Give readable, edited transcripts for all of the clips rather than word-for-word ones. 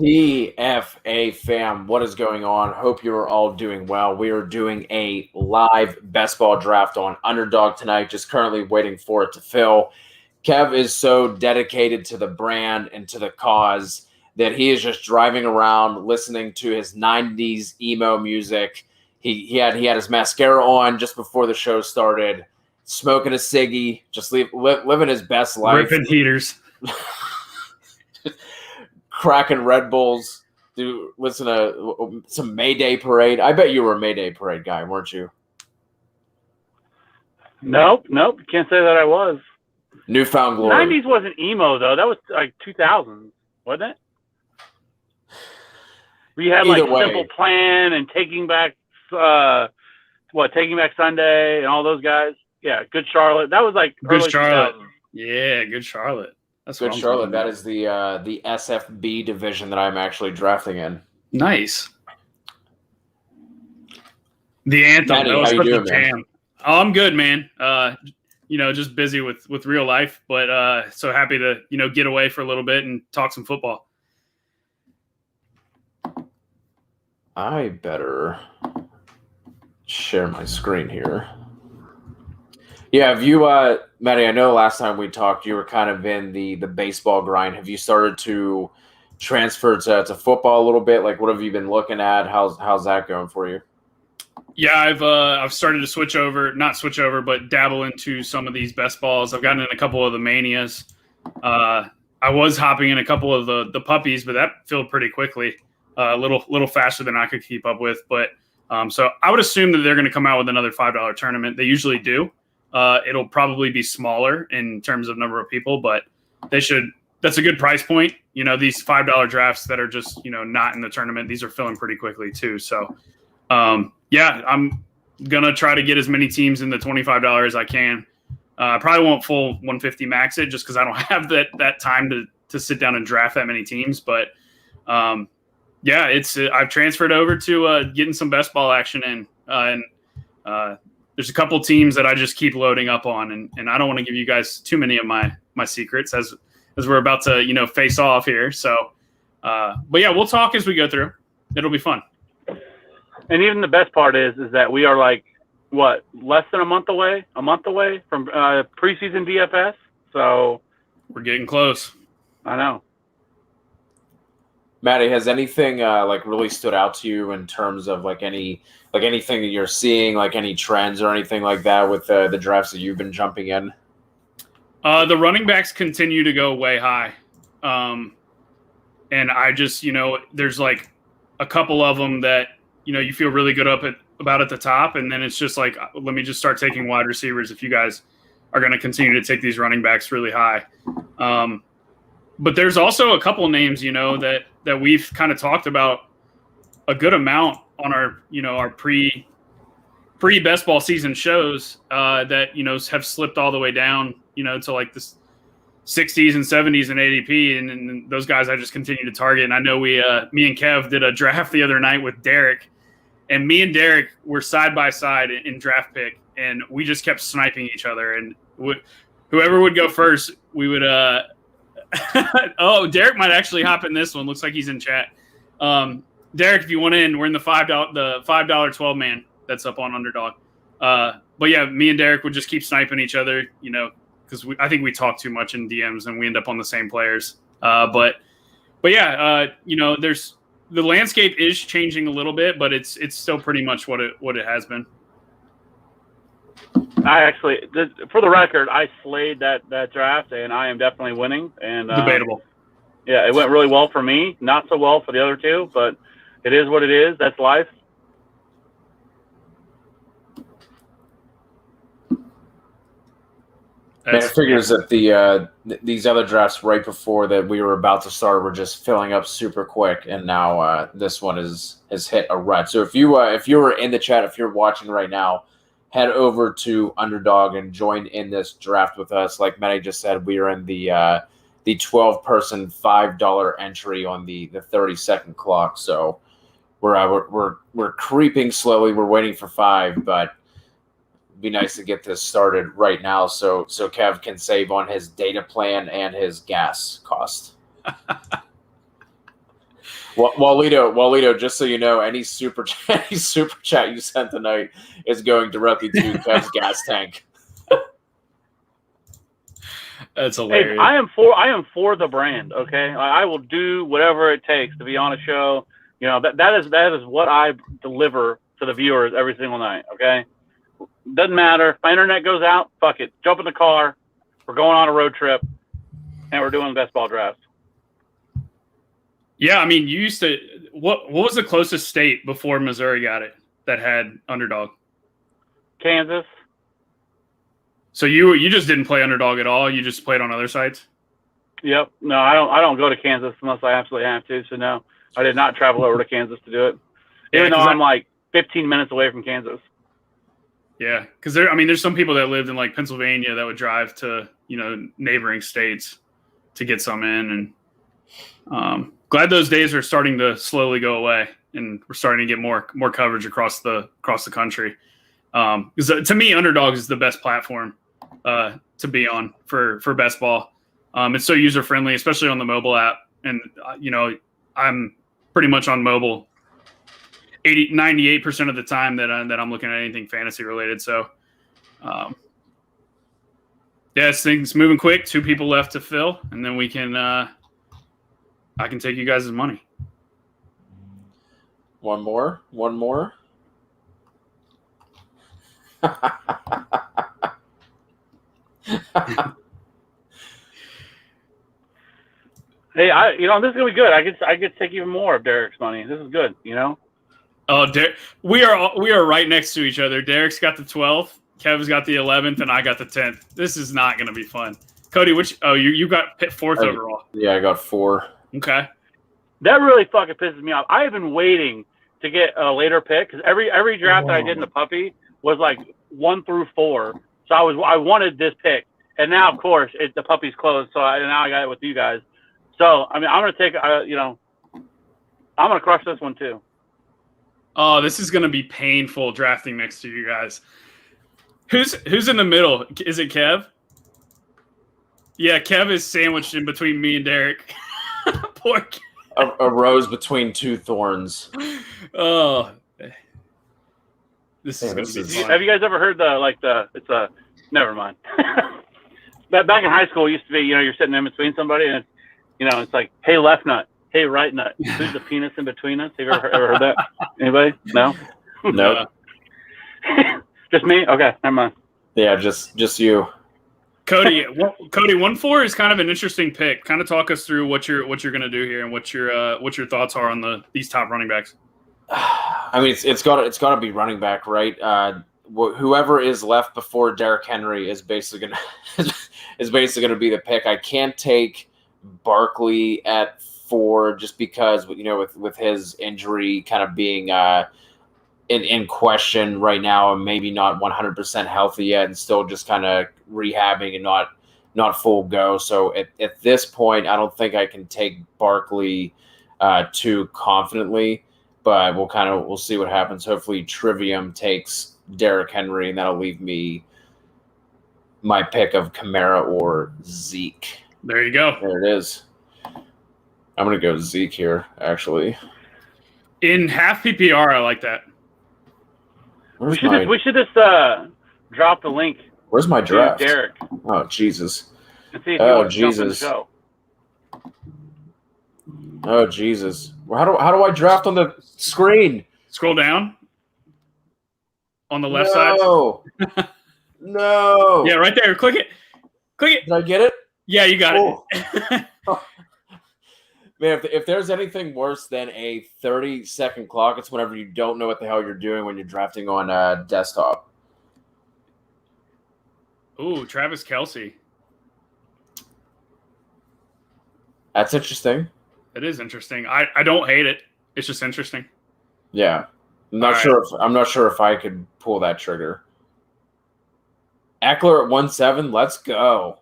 BFA fam, what is going on? Hope you're all doing well. We are doing a live best ball draft on Underdog tonight, just currently waiting for it to fill. Kev is so dedicated to the brand and to the cause that he is just driving around listening to his 90s emo music. He had his mascara on just before the show started, smoking a ciggy, just living his best life. Ripping heaters. Cracking Red Bulls, listen to some Mayday Parade. I bet you were a Mayday Parade guy, weren't you? Nope. Can't say that I was. Newfound Glory. 90s wasn't emo, though. That was like 2000s, wasn't it? We had Simple Plan and Taking Back Sunday and all those guys. Yeah, Good Charlotte. That was like Good Charlotte. 2000s. Yeah, Good Charlotte. That's Good Charlotte. That is the SFB division that I'm actually drafting in. Nice. The anthem. Maddie, that was how you doing, man? Oh, I'm good, man. Just busy with real life, but so happy to get away for a little bit and talk some football. I better share my screen here. Yeah, have you, Maddie, I know last time we talked, you were kind of in the baseball grind. Have you started to transfer to football a little bit? Like, what have you been looking at? How's that going for you? Yeah, I've started to not switch over, but dabble into some of these best balls. I've gotten in a couple of the manias. I was hopping in a couple of the puppies, but that filled pretty quickly, a little faster than I could keep up with. But so I would assume that they're going to come out with another $5 tournament. They usually do. It'll probably be smaller in terms of number of people, but they should. That's a good price point. These $5 drafts that are just not in the tournament, these are filling pretty quickly too. So, yeah, I'm gonna try to get as many teams in the $25 as I can. I probably won't full 150 max it just because I don't have that time to sit down and draft that many teams. But yeah, I've transferred over to getting some best ball action in, and there's a couple teams that I just keep loading up on, and I don't want to give you guys too many of my secrets as we're about to face off here. So, but yeah, we'll talk as we go through. It'll be fun. And even the best part is that we are like less than a month away from preseason DFS. So we're getting close. I know. Maddie, has anything really stood out to you in terms of anything that you're seeing, like any trends or anything like that with the drafts that you've been jumping in? The running backs continue to go way high. And I just, there's like a couple of them that, you feel really good about at the top. And then it's just like, let me just start taking wide receivers if you guys are going to continue to take these running backs really high. But there's also a couple names, that we've kind of talked about a good amount on our, our pre best ball season shows that, have slipped all the way down, to like the 60s and 70s in ADP. And those guys I just continue to target. And I know me and Kev did a draft the other night with Derek, and me and Derek were side by side in draft pick, and we just kept sniping each other. And whoever would go first, we would, oh, Derek might actually hop in this one. Looks like he's in chat. Derek, if you want in, we're in the $5 12 man that's up on Underdog. But yeah, me and Derek would just keep sniping each other, because I think we talk too much in DMs and we end up on the same players. But yeah, there's the landscape is changing a little bit, but it's still pretty much what it has been. I actually, for the record, I slayed that draft, and I am definitely winning. And debatable. Yeah, it went really well for me. Not so well for the other two, but it is what it is. That's life. Man, it figures that these other drafts right before that we were about to start were just filling up super quick, and now this one has hit a rut. So if you were in the chat, if you're watching right now, head over to Underdog and join in this draft with us. Like Maddie just said, we are in the 12-person $5 entry on the 30-second clock. So we're creeping slowly. We're waiting for 5, but it'd be nice to get this started right now so Kev can save on his data plan and his gas cost. Walito, just so you know, any super chat you sent tonight is going directly to Kev's gas tank. That's hilarious. Hey, I am for the brand. Okay, I will do whatever it takes to be on a show. You know, that is what I deliver to the viewers every single night. Okay, doesn't matter if my internet goes out. Fuck it, jump in the car. We're going on a road trip, and we're doing best ball drafts. Yeah, I mean, you used to. What was the closest state before Missouri got it that had Underdog? Kansas. So you just didn't play Underdog at all. You just played on other sites. Yep. No, I don't go to Kansas unless I absolutely have to. So no, I did not travel over to Kansas to do it, even though I'm like 15 minutes away from Kansas. Yeah, because there's some people that lived in like Pennsylvania that would drive to neighboring states to get some in, and glad those days are starting to slowly go away, and we're starting to get more coverage across the country. Because to me, Underdog is the best platform to be on for best ball. It's so user friendly, especially on the mobile app, and I'm pretty much on mobile 98% of the time that I'm looking at anything fantasy related. So, things moving quick. 2 people left to fill, and then we can. I can take you guys' money. One more. Hey, this is gonna be good. I could take even more of Derek's money. This is good. Oh, we are right next to each other. Derek's got the 12th, Kev's got the 11th, and I got the 10th. This is not going to be fun. Cody, you got 4th overall. Yeah, I got 4. Okay. That really fucking pisses me off. I have been waiting to get a later pick because every draft that I did in the puppy was like 1 through 4. So I wanted this pick, and now of course the puppy's closed. So now I got it with you guys. So I'm gonna take I'm gonna crush this one too. Oh, this is going to be painful drafting next to you guys. Who's in the middle? Is it Kev? Yeah, Kev is sandwiched in between me and Derek. Poor Kev. A rose between 2 thorns. Oh, this is going to be fun. Have you guys ever heard never mind. Back in high school, it used to be, you're sitting in between somebody and, it's like, hey, left nut. Hey, right nut. Who's the penis in between us? Have you ever heard that? Anybody? No? No. Just me? Okay, never mind. Yeah, just you. Cody, 1-4 is kind of an interesting pick. Kind of talk us through what you're going to do here and what your thoughts are on these top running backs. I mean, it's got to be running back, right? Whoever is left before Derrick Henry is basically gonna be the pick. I can't take Barkley at 4 just because with his injury kind of being in question right now and maybe not 100% healthy yet and still just kind of rehabbing and not full go. So at this point, I don't think I can take Barkley too confidently, but we'll see what happens. Hopefully Trivium takes Derrick Henry and that'll leave me my pick of Kamara or Zeke. There you go. There it is. I'm going to go Zeke here, actually. In half PPR, I like that. We should just drop the link. Where's my draft? Derek. Oh, Jesus. And see if you want to jump in the Jesus. show. Oh, Jesus. How do I draft on the screen? Scroll down on the left side. No. No. Yeah, right there. Click it. Did I get it? Yeah, you got it. Man, if there's anything worse than a 30-second clock, it's whenever you don't know what the hell you're doing when you're drafting on desktop. Ooh, Travis Kelce. That's interesting. It is interesting. I don't hate it. It's just interesting. Yeah. I'm not sure if I could pull that trigger. Eckler at 1.7, let's go.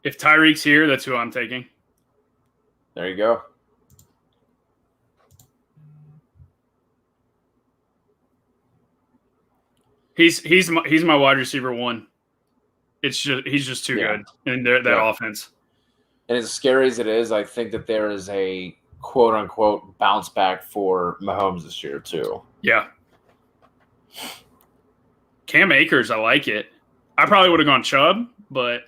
If Tyreek's here, that's who I'm taking. There you go. He's my wide receiver 1. It's just he's just too good in that offense. And as scary as it is, I think that there is a quote unquote bounce back for Mahomes this year too. Yeah. Cam Akers, I like it. I probably would have gone Chubb, but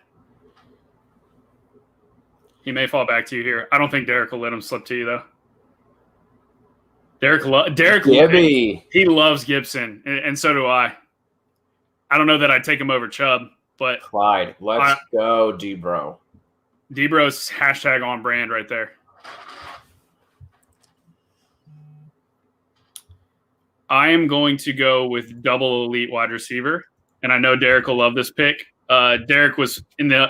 he may fall back to you here. I don't think Derek will let him slip to you though. Derek, he loves Gibson, and so do I. I don't know that I'd take him over Chubb, but Clyde, let's go, D-Bro. D-Bro's hashtag on brand right there. I am going to go with double elite wide receiver, and I know Derek will love this pick. Derek was in our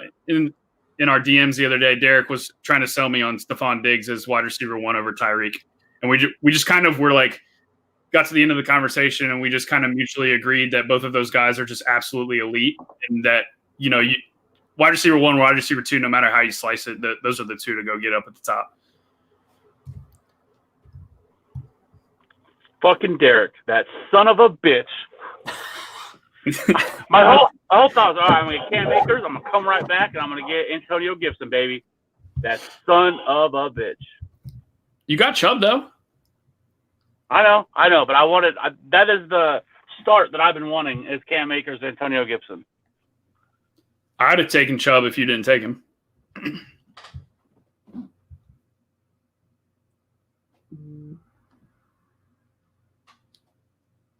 DMs the other day. Derek was trying to sell me on Stephon Diggs as wide receiver 1 over Tyreek. And we just kind of were like, got to the end of the conversation, and we just kind of mutually agreed that both of those guys are just absolutely elite, and that wide receiver 1, wide receiver 2, no matter how you slice it, those are the two to go get up at the top. Fucking Derek, that son of a bitch. My whole thought was, all right, I'm going to get Cam Akers, I'm going to come right back, and I'm going to get Antonio Gibson, baby. That son of a bitch. You got Chubb, though. I know, but that is the start that I've been wanting is Cam Akers and Antonio Gibson. I'd have taken Chubb if you didn't take him.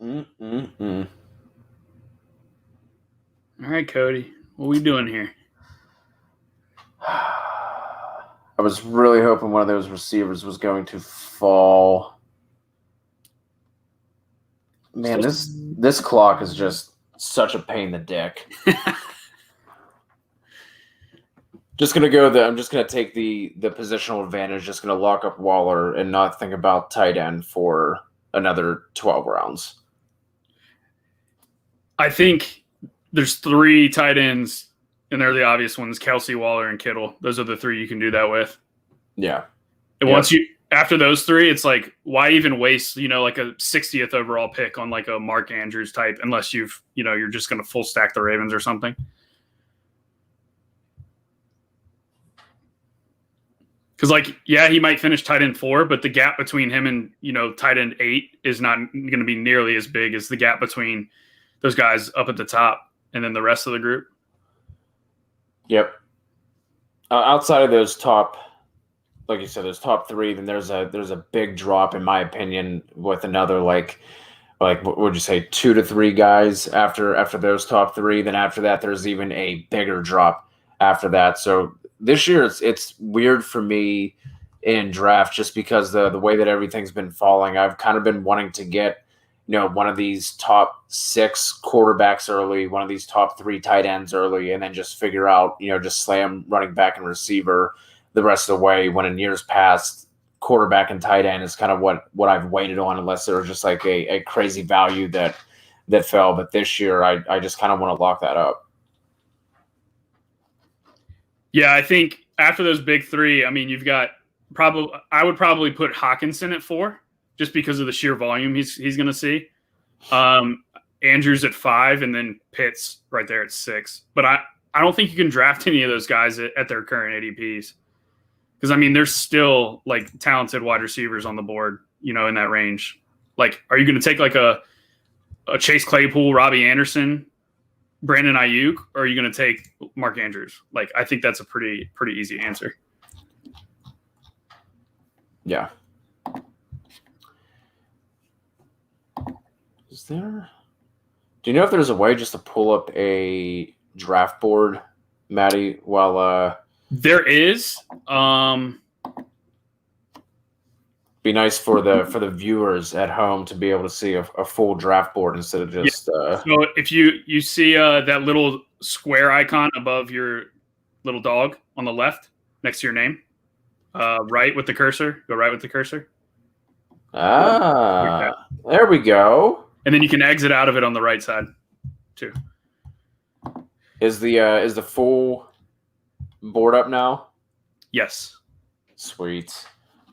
All right, Cody, what are we doing here? I was really hoping one of those receivers was going to fall. Man, this clock is just such a pain in the dick. I'm just gonna take the positional advantage, just gonna lock up Waller and not think about tight end for another 12 rounds. I think there's 3 tight ends, and they're the obvious ones: Kelsey, Waller, and Kittle. Those are the 3 you can do that with. Yeah. And once after those 3, it's like, why even waste, like a 60th overall pick on like a Mark Andrews type, unless you're just going to full stack the Ravens or something. Because he might finish tight end 4, but the gap between him and, tight end 8 is not going to be nearly as big as the gap between those guys up at the top and then the rest of the group. Yep. Outside of those top, like you said, there's top 3. Then there's a big drop, in my opinion, with another like what would you say, 2 to 3 guys after those top 3. Then after that, there's even a bigger drop after that. So this year it's weird for me in draft just because the way that everything's been falling. I've kind of been wanting to get one of these top 6 quarterbacks early, one of these top 3 tight ends early, and then just figure out just slam running back and receiver the rest of the way, when in years past, quarterback and tight end is kind of what I've waited on, unless there was just like a crazy value that fell. But this year, I just kind of want to lock that up. Yeah, I think after those big 3, I mean, you've got I would probably put Hawkinson at 4, just because of the sheer volume he's going to see. Andrews at 5, and then Pitts right there at 6. But I don't think you can draft any of those guys at their current ADPs. Because, I mean, there's still, talented wide receivers on the board, in that range. Are you going to take, a Chase Claypool, Robbie Anderson, Brandon Ayuk, or are you going to take Mark Andrews? I think that's a pretty easy answer. Yeah. Is there... Do you know if there's a way just to pull up a draft board, Maddie, while... There is. Be nice for the viewers at home to be able to see a full draft board instead of just. So if you see that little square icon above your little dog on the left next to your name, right with the cursor, go right with the cursor. There we go. And then you can exit out of it on the right side, too. Is the full board up now? Yes. Sweet.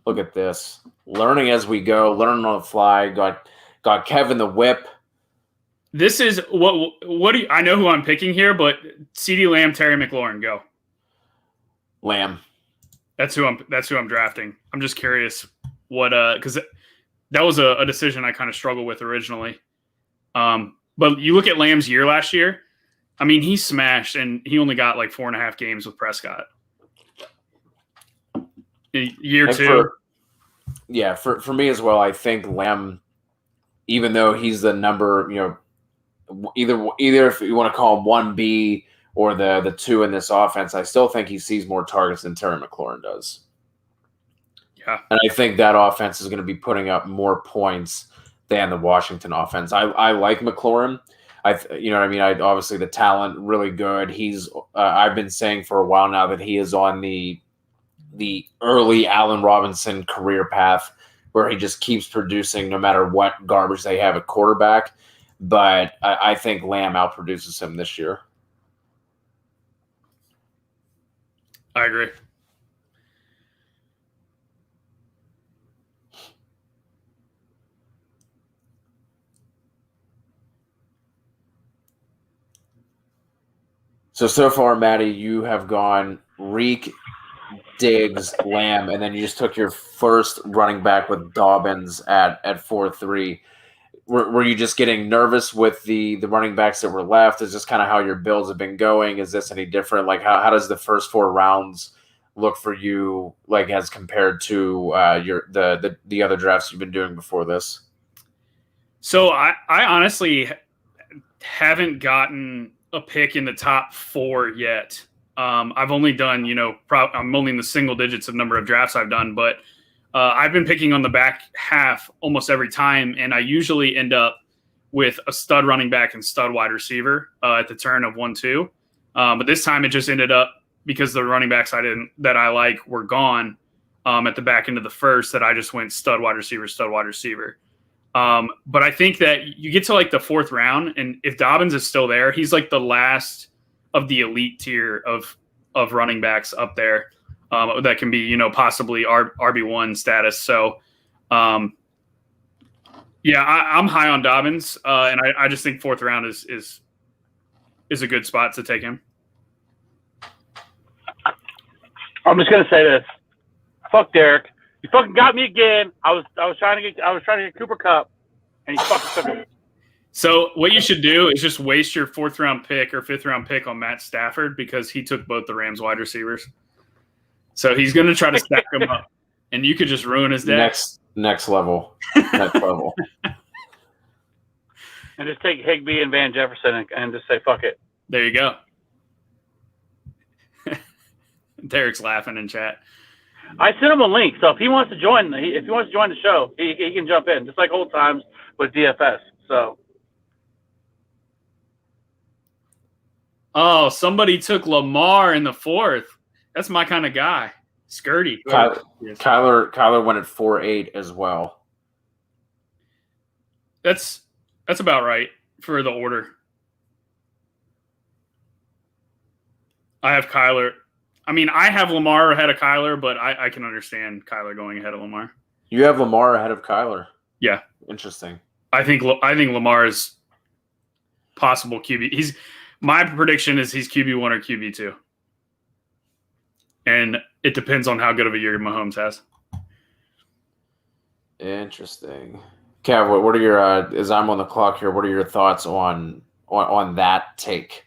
Look at this. Learning as we go, learning on the fly. Got Kevin the Whip. This is what do you, I know who I'm picking here, but CeeDee Lamb, Terry McLaurin, go. Lamb. That's who I'm drafting. I'm just curious what because that was a decision I kind of struggled with originally. But you look at Lamb's year last year. I mean, he smashed, and he only got like 4.5 games with Prescott. Year And two. For me as well, I think Lamb, even though he's the number, either if you want to call him 1B or the 2 in this offense, I still think he sees more targets than Terry McLaurin does. Yeah. And I think that offense is going to be putting up more points than the Washington offense. I like McLaurin. You know what I mean? Obviously the talent really good. He's I've been saying for a while now that he is on the early Allen Robinson career path where he just keeps producing no matter what garbage they have at quarterback. But I think Lamb outproduces him this year. I agree. So far, Maddie, you have gone Reek, Diggs, Lamb, and then you just took your first running back with Dobbins at 4-3. Were you just getting nervous with the running backs that were left? Is this kind of how your builds have been going? Is this any different? Like how does the first 4 rounds look for you, like as compared to the other drafts you've been doing before this? So I honestly haven't gotten a pick in the top 4 yet. I've only done, I'm only in the single digits of number of drafts I've done, but I've been picking on the back half almost every time, and I usually end up with a stud running back and stud wide receiver at the turn of 1-2. But this time it just ended up because the running backs that I like were gone at the back end of the first, that I just went stud wide receiver, stud wide receiver. But I think that you get to like the 4th round, and if Dobbins is still there, he's like the last of the elite tier of running backs up there that can be, possibly RB1 status. So, I'm high on Dobbins, and I just think 4th round is a good spot to take him. I'm just gonna say this: fuck Derek. You fucking got me again. I was trying to get Cooper Kupp, and he fucking took it. So what you should do is just waste your 4th round pick or 5th round pick on Matt Stafford, because he took both the Rams wide receivers. So he's going to try to stack them up, and you could just ruin his day. Next level. Next level. And just take Higbee and Van Jefferson and just say fuck it. There you go. Derek's laughing in chat. I sent him a link, so if he wants to join the show, he can jump in, just like old times with DFS. So. Oh, somebody took Lamar in the 4th. That's my kind of guy. Skirty. Kyler went at 4-8 as well. That's about right for the order. I have Kyler. I mean, I have Lamar ahead of Kyler, but I can understand Kyler going ahead of Lamar. You have Lamar ahead of Kyler. Yeah. Interesting. I think Lamar is possible QB. My prediction is he's QB1 or QB2. And it depends on how good of a year Mahomes has. Interesting. Kev, what are your as I'm on the clock here, what are your thoughts on that take?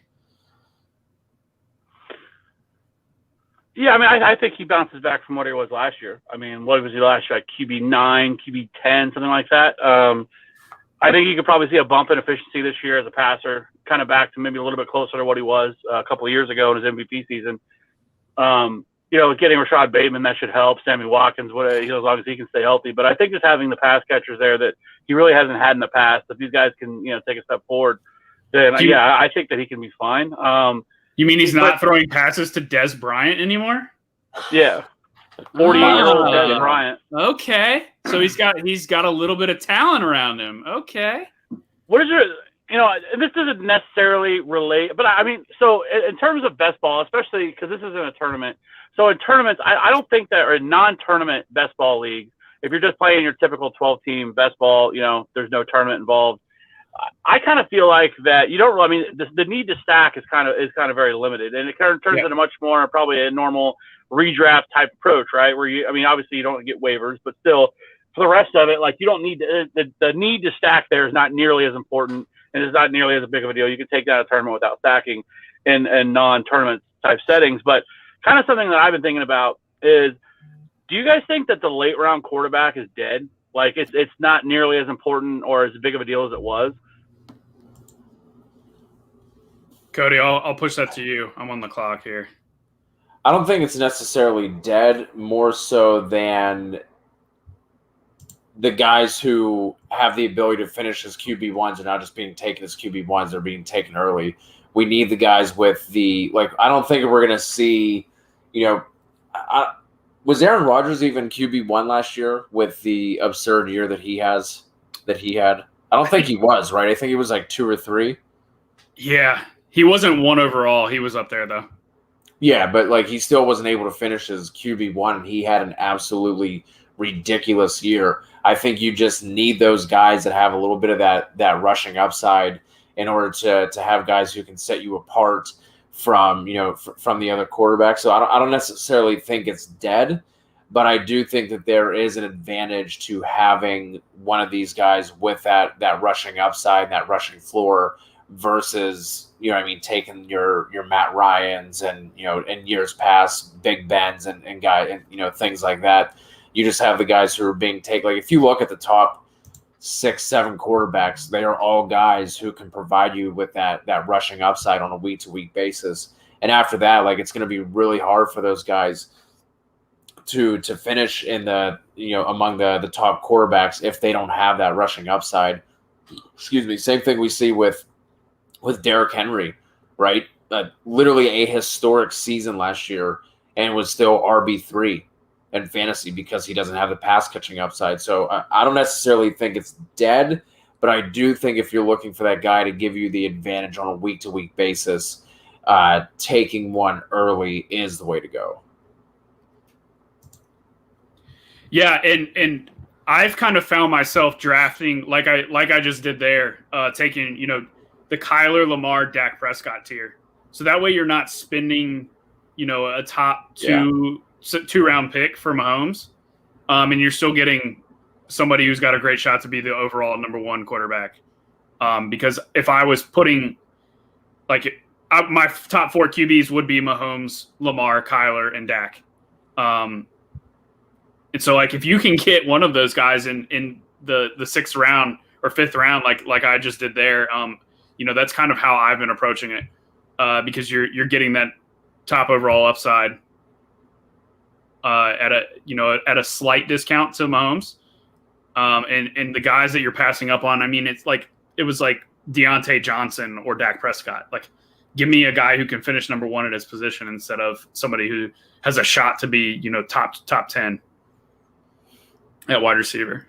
Yeah, I mean, I think he bounces back from what he was last year. I mean, what was he last year? Like QB9, QB10, something like that. I think you could probably see a bump in efficiency this year as a passer, kind of back to maybe a little bit closer to what he was a couple of years ago in his MVP season. Getting Rashad Bateman, that should help. Sammy Watkins, as long as he can stay healthy. But I think just having the pass catchers there that he really hasn't had in the past, if these guys can, take a step forward, then I think that he can be fine. You mean he's not throwing passes to Des Bryant anymore? Yeah. 40-year-old Des Bryant. Okay. So he's got a little bit of talent around him. Okay. What is your this doesn't necessarily relate, but I mean, so in terms of best ball, especially because this isn't a tournament. So in tournaments, I don't think that, or in non-tournament best ball leagues, if you're just playing your typical 12-team best ball, there's no tournament involved. I kind of feel like that you don't. I mean, the need to stack is kind of very limited, and it kind of turns into much more probably a normal redraft type approach, right? Where I mean, obviously you don't get waivers, but still, for the rest of it, like you don't need the need to stack there is not nearly as important, and it's not nearly as big of a deal. You can take down a tournament without stacking in non-tournament type settings, but kind of something that I've been thinking about is, do you guys think that the late round quarterback is dead? Like it's not nearly as important or as big of a deal as it was? Cody, I'll push that to you. I'm on the clock here. I don't think it's necessarily dead, more so than the guys who have the ability to finish as QB1s are not just being taken as QB1s, they're being taken early. We need the guys with the, like, I don't think we're going to see, was Aaron Rodgers even QB1 last year with the absurd year that he had? I don't think he was, right? I think he was like 2 or 3. Yeah. He wasn't 1 overall. He was up there, though. Yeah, but like he still wasn't able to finish as QB1, and he had an absolutely ridiculous year. I think you just need those guys that have a little bit of that rushing upside in order to have guys who can set you apart from from the other quarterbacks. So I don't necessarily think it's dead, but I do think that there is an advantage to having one of these guys with that rushing upside, that rushing floor, versus taking your Matt Ryans and in years past Big Bens and guys and things like that. You just have the guys who are being taken. Like if you look at the top 6-7 quarterbacks, they are all guys who can provide you with that rushing upside on a week to week basis. And after that, like it's going to be really hard for those guys to finish in the among the top quarterbacks if they don't have that rushing upside. Excuse me. Same thing we see with Derrick Henry, right? Literally a historic season last year and was still RB3 in fantasy because he doesn't have the pass catching upside. So I don't necessarily think it's dead, but I do think if you're looking for that guy to give you the advantage on a week-to-week basis, taking one early is the way to go. Yeah, and I've kind of found myself drafting like I just did there, taking the Kyler, Lamar, Dak Prescott tier. So that way you're not spending, a top two round pick for Mahomes. And you're still getting somebody who's got a great shot to be the overall number 1 quarterback. Because if I was putting my top 4 QBs would be Mahomes, Lamar, Kyler, and Dak. And so if you can get one of those guys in the 6th round or 5th round, like I just did there, that's kind of how I've been approaching it, because you're getting that top overall upside at a slight discount to Mahomes, and the guys that you're passing up on. I mean, it was like Deontay Johnson or Dak Prescott. Like, give me a guy who can finish number 1 at his position instead of somebody who has a shot to be top 10 at wide receiver.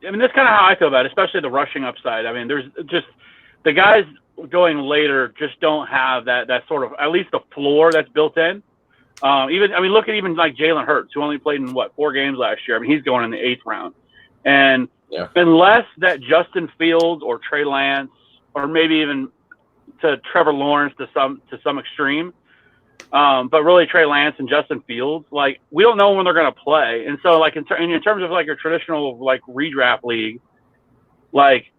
I mean, that's kind of how I feel about it, especially the rushing upside. I mean, there's just the guys going later just don't have that sort of, at least the floor that's built in. Look at even like Jalen Hurts, who only played in 4 games last year. I mean, he's going in the 8th round. And unless that Justin Fields or Trey Lance, or maybe even to Trevor Lawrence to some extreme, but really Trey Lance and Justin Fields, like we don't know when they're going to play. And so in terms of like your traditional redraft league, like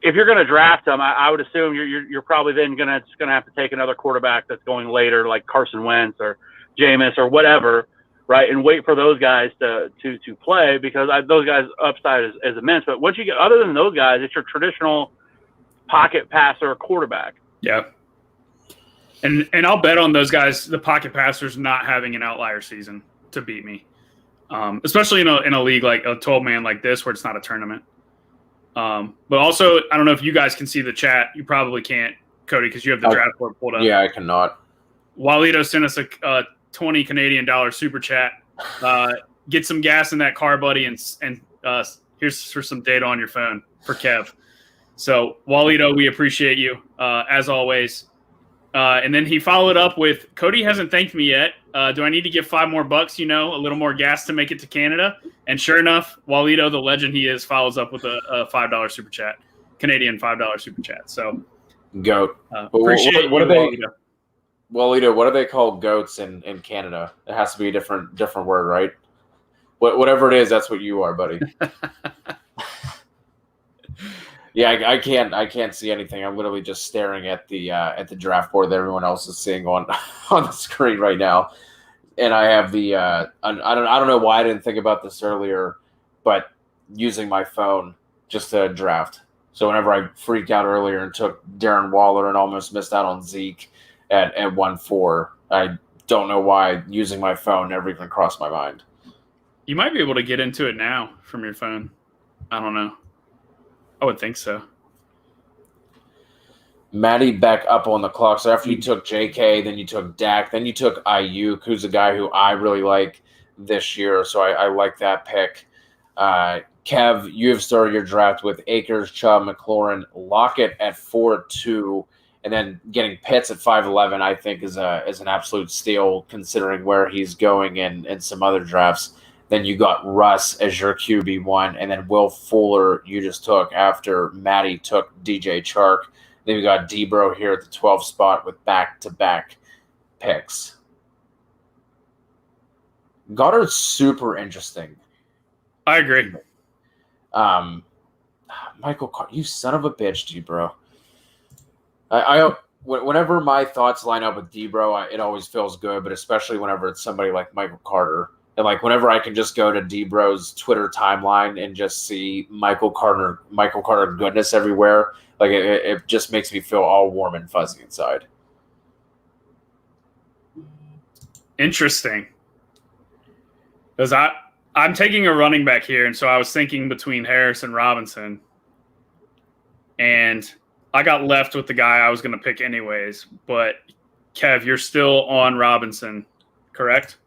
if you're going to draft them, I would assume you're probably then going to have to take another quarterback that's going later, like Carson Wentz or Jameis or whatever, right? And wait for those guys to play, because those guys' upside is immense. But once you get, other than those guys, it's your traditional pocket passer quarterback. Yeah. And I'll bet on those guys, the pocket passers, not having an outlier season to beat me, especially in a league like a 12-man like this where it's not a tournament. But also, I don't know if you guys can see the chat. You probably can't, Cody, because you have the draft board pulled up. Yeah, I cannot. Walito sent us a 20 Canadian dollar super chat. Get some gas in that car, buddy, and here's for some data on your phone for Kev. So, Walito, we appreciate you as always. And then he followed up with, Cody hasn't thanked me yet. Do I need to give $5 more? A little more gas to make it to Canada? And sure enough, Walito, the legend he is, follows up with a $5 super chat, Canadian $5 super chat. So, goat. Appreciate what you, are they? Walito. Walito, what do they call goats in Canada? It has to be a different word, right? Whatever it is, that's what you are, buddy. Yeah, I can't see anything. I'm literally just staring at the draft board that everyone else is seeing on the screen right now, and I have the I don't know why I didn't think about this earlier, but using my phone just to draft. So whenever I freaked out earlier and took Darren Waller and almost missed out on Zeke at 1-4, I don't know why using my phone never even crossed my mind. You might be able to get into it now from your phone. I don't know. I would think so. Matty back up on the clock. So after you took JK, then you took Dak, then you took Ayuk, who's a guy who I really like this year. So I like that pick. Kev, you have started your draft with Akers, Chubb, McLaurin, Lockett at 4-2, and then getting Pitts at 5'11", I think is an absolute steal considering where he's going in some other drafts. Then you got Russ as your QB1, and then Will Fuller you just took after Matty took DJ Chark. Then we got Debro here at the 12th spot with back-to-back picks. Goddard's super interesting. I agree. Michael Carter, you son of a bitch, Debro. Whenever my thoughts line up with Debro, it always feels good, but especially whenever it's somebody like Michael Carter. And like whenever I can just go to Debro's Twitter timeline and just see Michael Carter goodness everywhere, like it just makes me feel all warm and fuzzy inside. Interesting. Because I'm taking a running back here, and so I was thinking between Harris and Robinson. And I got left with the guy I was going to pick anyways. But, Kev, you're still on Robinson, correct?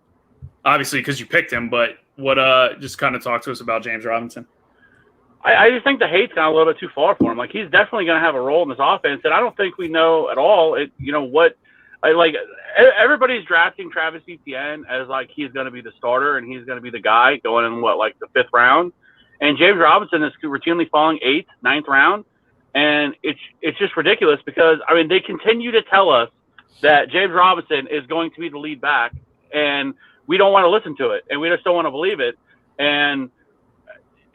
Obviously, because you picked him, but what? Just kind of talk to us about James Robinson. I just think the hate's gone a little bit too far for him. Like, he's definitely going to have a role in this offense, and I don't think we know at all. Everybody's drafting Travis Etienne as like he's going to be the starter and he's going to be the guy going in the 5th round, and James Robinson is routinely falling 8th, 9th round, and it's just ridiculous because I mean they continue to tell us that James Robinson is going to be the lead back, and we don't want to listen to it, and we just don't want to believe it. And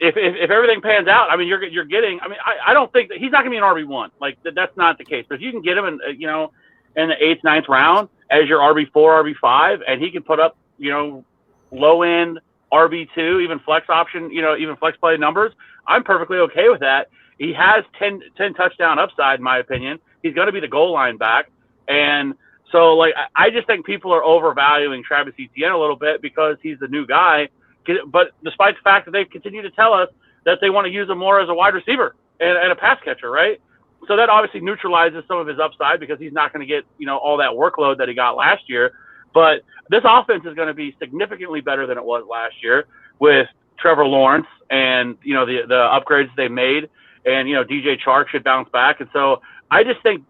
if everything pans out, I mean, you're getting. I mean, I don't think that he's not going to be an RB1. Like that's not the case. But if you can get him in the 8th, 9th round as your RB4, RB5, and he can put up low end RB2, even flex option, even flex play numbers, I'm perfectly okay with that. He has 10 touchdown upside, in my opinion. He's going to be the goal line back, and so, like, I just think people are overvaluing Travis Etienne a little bit because he's the new guy. But despite the fact that they continue to tell us that they want to use him more as a wide receiver and a pass catcher, right? So that obviously neutralizes some of his upside because he's not going to get, all that workload that he got last year. But this offense is going to be significantly better than it was last year with Trevor Lawrence and, the upgrades they made. And, DJ Chark should bounce back. And so I just think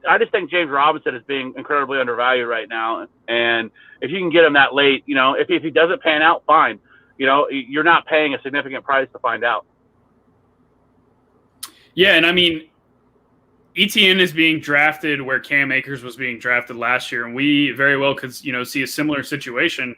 James Robinson is being incredibly undervalued right now. And if you can get him that late, if he doesn't pan out, fine. You're not paying a significant price to find out. Yeah, and I mean, Etienne is being drafted where Cam Akers was being drafted last year, and we very well could, see a similar situation.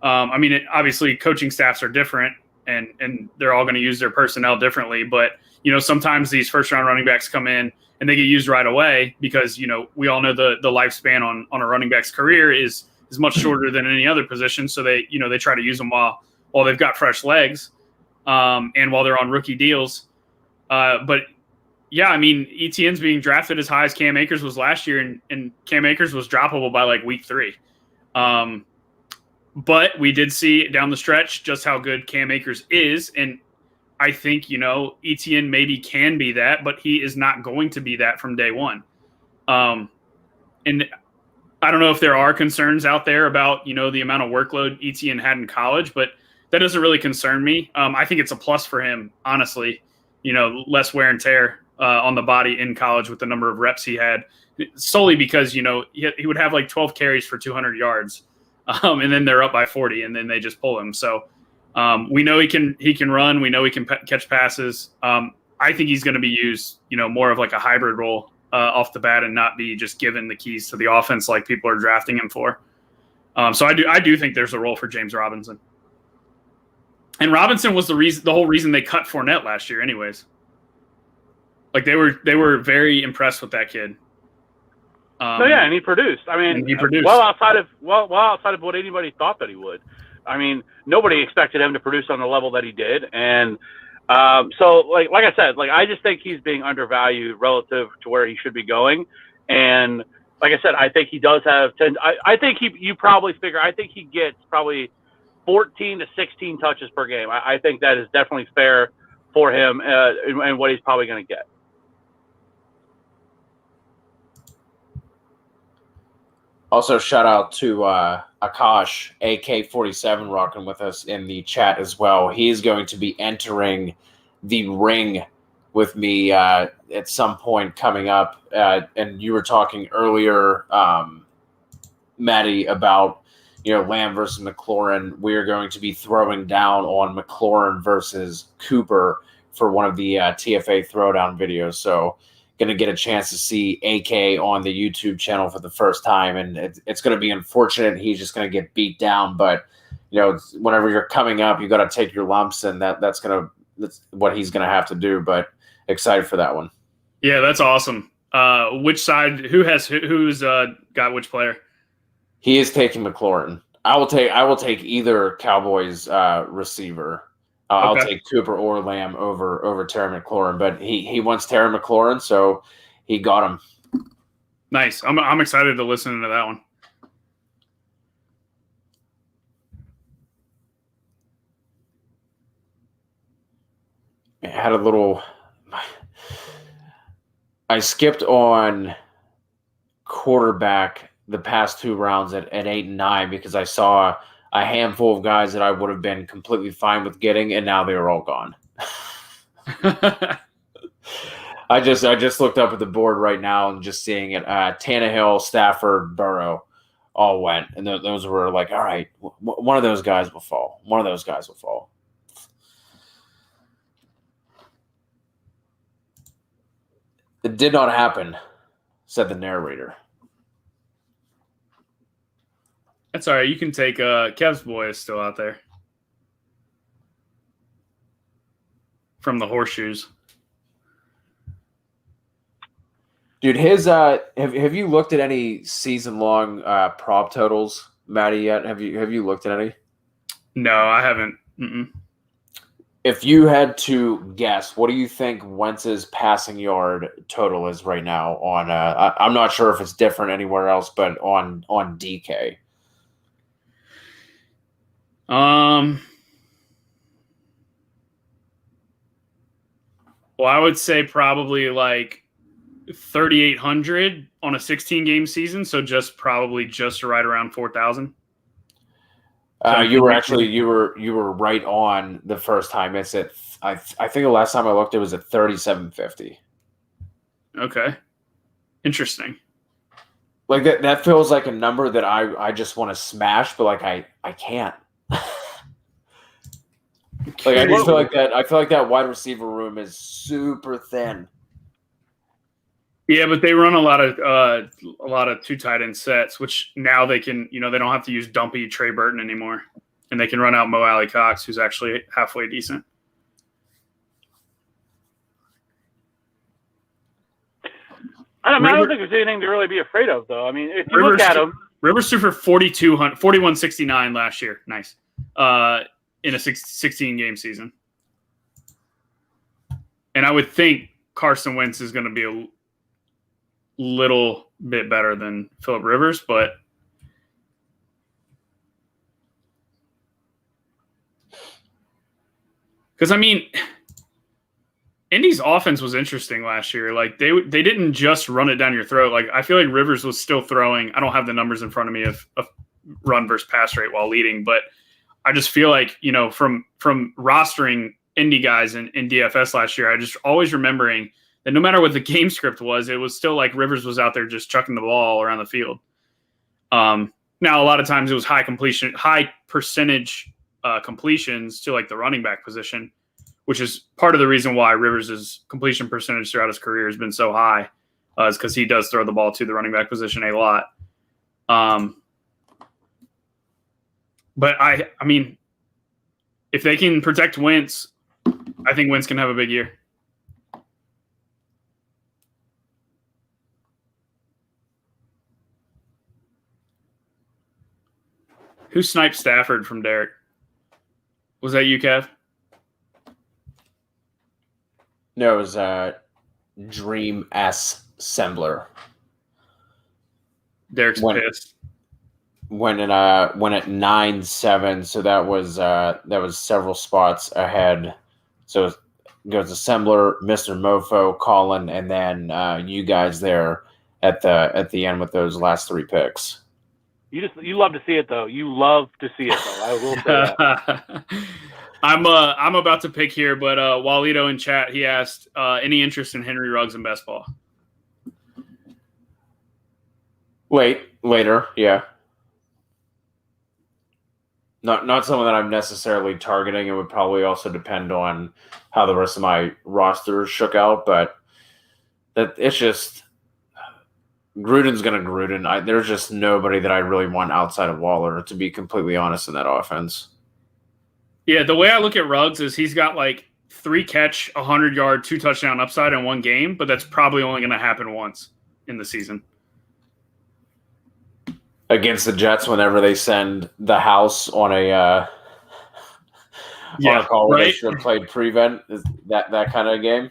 Obviously coaching staffs are different, and they're all going to use their personnel differently. But sometimes these first-round running backs come in and they get used right away because we all know the lifespan on a running back's career is much shorter than any other position. So they try to use them while they've got fresh legs, and while they're on rookie deals. But yeah, I mean, Etienne's being drafted as high as Cam Akers was last year, and Cam Akers was droppable by like week 3. But we did see down the stretch just how good Cam Akers is, and I think, Etienne maybe can be that, but he is not going to be that from day one. And I don't know if there are concerns out there about, the amount of workload Etienne had in college, but that doesn't really concern me. I think it's a plus for him, honestly, less wear and tear on the body in college with the number of reps he had, solely because, he would have like 12 carries for 200 yards. And then they're up by 40 and then they just pull him. So we know he can run. We know he can catch passes. I think he's going to be used, more of like a hybrid role off the bat and not be just given the keys to the offense like people are drafting him for. So I do think there's a role for James Robinson. And Robinson was the whole reason they cut Fournette last year anyways. Like they were very impressed with that kid. And he produced. I mean, well outside of what anybody thought that he would. I mean, nobody expected him to produce on the level that he did, and so like I said, like I just think he's being undervalued relative to where he should be going, and like I said, I think he does have 10. I think you probably figure. I think he gets probably 14 to 16 touches per game. I think that is definitely fair for him and what he's probably going to get. Also, shout out to Akash, AK47, rocking with us in the chat as well. He is going to be entering the ring with me at some point coming up. And you were talking earlier, Maddie, about Lamb versus McLaurin. We're going to be throwing down on McLaurin versus Cooper for one of the TFA throwdown videos. So going to get a chance to see AK on the YouTube channel for the first time, and it's going to be unfortunate. He's just going to get beat down, but whenever you're coming up, you got to take your lumps, and that's what he's going to have to do. But excited for that one. Yeah, that's awesome. Which side? Who's got which player? He is taking McLaurin. I will take either Cowboys receiver. I'll take Cooper or Lamb over Terry McLaurin, but he wants Terry McLaurin, so he got him. Nice. I'm excited to listen to that one. I skipped on quarterback the past two rounds at 8 and 9 because I saw a handful of guys that I would have been completely fine with getting, and now they are all gone. I just looked up at the board right now and just seeing it. Tannehill, Stafford, Burrow all went, and those were like, all right, one of those guys will fall. One of those guys will fall. It did not happen, said the narrator. That's all right. You can take Kev's boy is still out there from the horseshoes. Dude, his have you looked at any season long prop totals, Maddie? Yet have you looked at any? No, I haven't. If you had to guess, what do you think Wentz's passing yard total is right now on? I'm not sure if it's different anywhere else, but on DK. Well, I would say probably like 3,800 on a 16-game season, so probably just right around 4,000. You were right on the first time. It's at I think the last time I looked, it was at 3,750. Okay, interesting. Like that feels like a number that I just want to smash, but like I can't. Like I just feel like that. I feel like that wide receiver room is super thin. Yeah, but they run a lot of two tight end sets, which now they can. They don't have to use dumpy Trey Burton anymore, and they can run out Mo Alley Cox, who's actually halfway decent. I don't think there's anything to really be afraid of, though. I mean, if you look at him, Rivers threw for 4,169 last year. Nice. In a 16-game season. And I would think Carson Wentz is going to be a little bit better than Phillip Rivers, but because, I mean, Indy's offense was interesting last year. Like, they didn't just run it down your throat. Like, I feel like Rivers was still throwing. I don't have the numbers in front of me of run versus pass rate while leading, but I just feel like, from rostering Indy guys in DFS last year, I just always remembering that no matter what the game script was, it was still like Rivers was out there just chucking the ball around the field. Now, a lot of times it was high percentage completions to like the running back position, which is part of the reason why Rivers' completion percentage throughout his career has been so high, is because he does throw the ball to the running back position a lot. But I mean, if they can protect Wentz, I think Wentz can have a big year. Who sniped Stafford from Derek? Was that you, Kev? No, it was Dream S. Sembler. Derek's pissed. Went at 9-7, so that was several spots ahead. So it goes to Sembler, Mr. Mofo, Colin, and then you guys there at the end with those last 3 picks. You love to see it though. You love to see it though. I will say that. I'm about to pick here, but Walito in chat, he asked any interest in Henry Ruggs and best ball. Later, yeah. Not someone that I'm necessarily targeting. It would probably also depend on how the rest of my roster shook out, but that it's just Gruden's going to Gruden. There's just nobody that I really want outside of Waller, to be completely honest, in that offense. Yeah, the way I look at Ruggs is he's got like 3 catch, 100-yard, 2 touchdown upside in one game, but that's probably only going to happen once in the season. Against the Jets, whenever they send the house on a call where they should have played prevent, is that kind of game?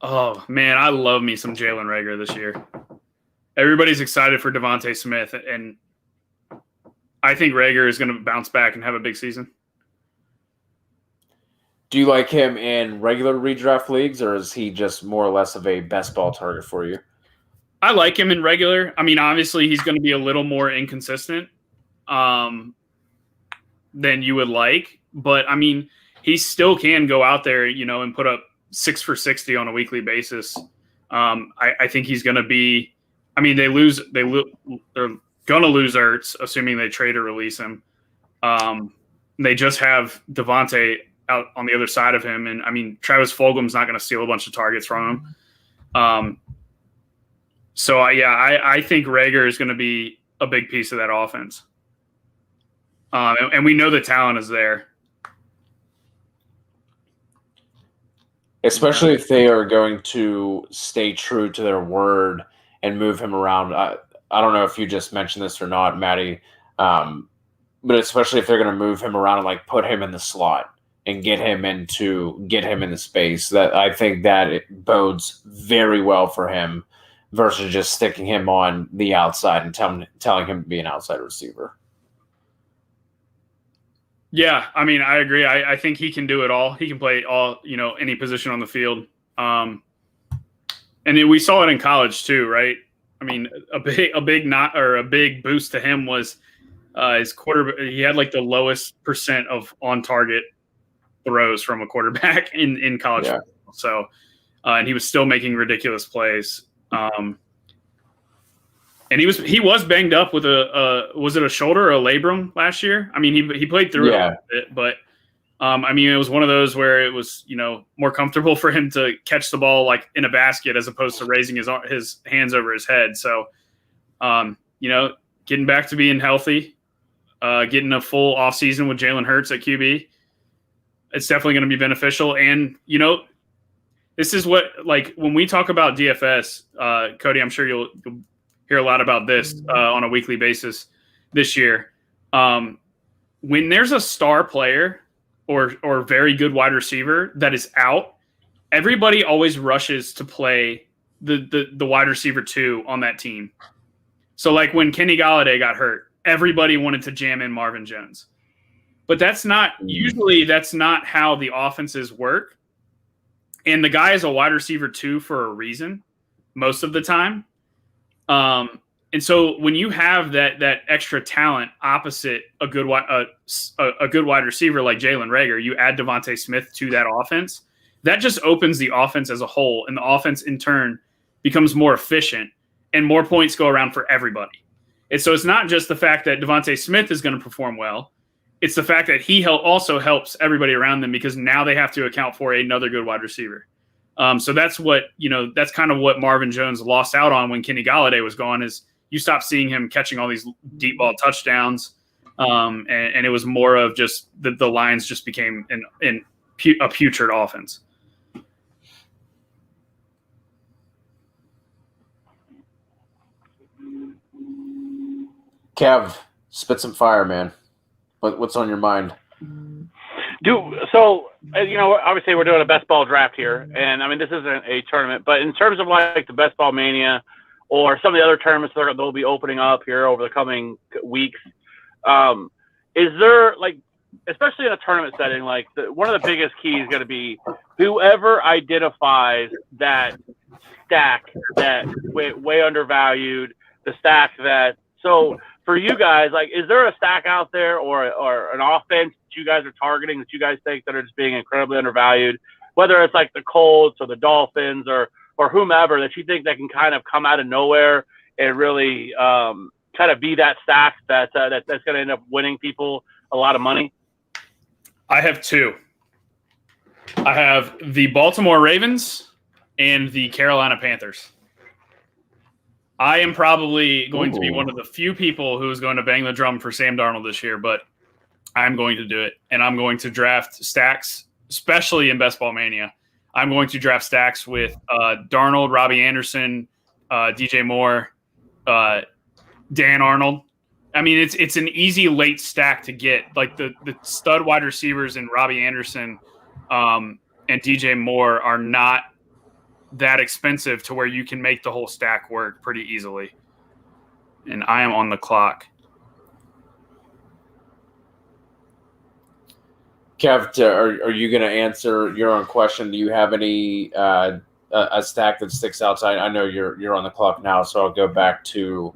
Oh, man, I love me some Jalen Reagor this year. Everybody's excited for Devontae Smith, and I think Reagor is going to bounce back and have a big season. Do you like him in regular redraft leagues, or is he just more or less of a best ball target for you? I like him in regular. I mean, obviously, he's going to be a little more inconsistent than you would like. But, I mean, he still can go out there, and put up 6 for 60 on a weekly basis. I think he's going to be – I mean, they're going to lose Ertz, assuming they trade or release him. They just have Devontae out on the other side of him. And, I mean, Travis Fulgham's not going to steal a bunch of targets from him. So, I think Reagor is going to be a big piece of that offense. And we know the talent is there. Especially if they are going to stay true to their word and move him around. I don't know if you just mentioned this or not, Maddie, but especially if they're going to move him around and like put him in the slot and get him into space, that I think that it bodes very well for him versus just sticking him on the outside and telling him to be an outside receiver. Yeah, I mean, I agree. I think he can do it all. He can play all, any position on the field. And we saw it in college too, right? I mean, a big boost to him was his quarterback. He had like the lowest percent of on target throws from a quarterback in college. Yeah. So, and he was still making ridiculous plays. And he was banged up with was it a shoulder or a labrum last year? I mean, he played through it a bit, but I mean, it was one of those where it was, more comfortable for him to catch the ball like in a basket as opposed to raising his hands over his head. So, getting back to being healthy, getting a full off season with Jalen Hurts at QB, it's definitely going to be beneficial. And, this is what, like, when we talk about DFS, Cody, I'm sure you'll hear a lot about this on a weekly basis this year. When there's a star player or very good wide receiver that is out, everybody always rushes to play the wide receiver 2 on that team. So like when Kenny Golladay got hurt, everybody wanted to jam in Marvin Jones. But that's not how the offenses work. And the guy is a wide receiver 2 for a reason most of the time. And so when you have that extra talent opposite a good wide receiver like Jalen Reagor, you add Devontae Smith to that offense, that just opens the offense as a whole, and the offense in turn becomes more efficient, and more points go around for everybody. And so it's not just the fact that Devontae Smith is going to perform well. It's the fact that he also helps everybody around them, because now they have to account for another good wide receiver. So that's what, that's kind of what Marvin Jones lost out on when Kenny Golladay was gone, is you stopped seeing him catching all these deep ball touchdowns. And it was more of just the Lions just became a putrid offense. Kev, spit some fire, man. What's on your mind? So, obviously we're doing a best ball draft here, and I mean, this isn't a tournament, but in terms of like the best ball mania or some of the other tournaments that they'll be opening up here over the coming weeks, is there, like, especially in a tournament setting, like one of the biggest keys is going to be whoever identifies that stack that way undervalued, the stack that, so for you guys, like, is there a stack out there or an offense that you guys are targeting that you guys think that are just being incredibly undervalued, whether it's like the Colts or the Dolphins or whomever, that you think that can kind of come out of nowhere and really kind of be that stack that's going to end up winning people a lot of money? I have two. I have the Baltimore Ravens and the Carolina Panthers. I am probably going to be one of the few people who is going to bang the drum for Sam Darnold this year, but I'm going to do it, and I'm going to draft stacks, especially in Best Ball Mania. I'm going to draft stacks with Darnold, Robbie Anderson, DJ Moore, Dan Arnold. I mean, it's an easy late stack to get. Like the stud wide receivers in Robbie Anderson and DJ Moore are not that expensive to where you can make the whole stack work pretty easily. And I am on the clock. Kev, are you going to answer your own question? Do you have any a stack that sticks outside? I know you're on the clock now, so I'll go back to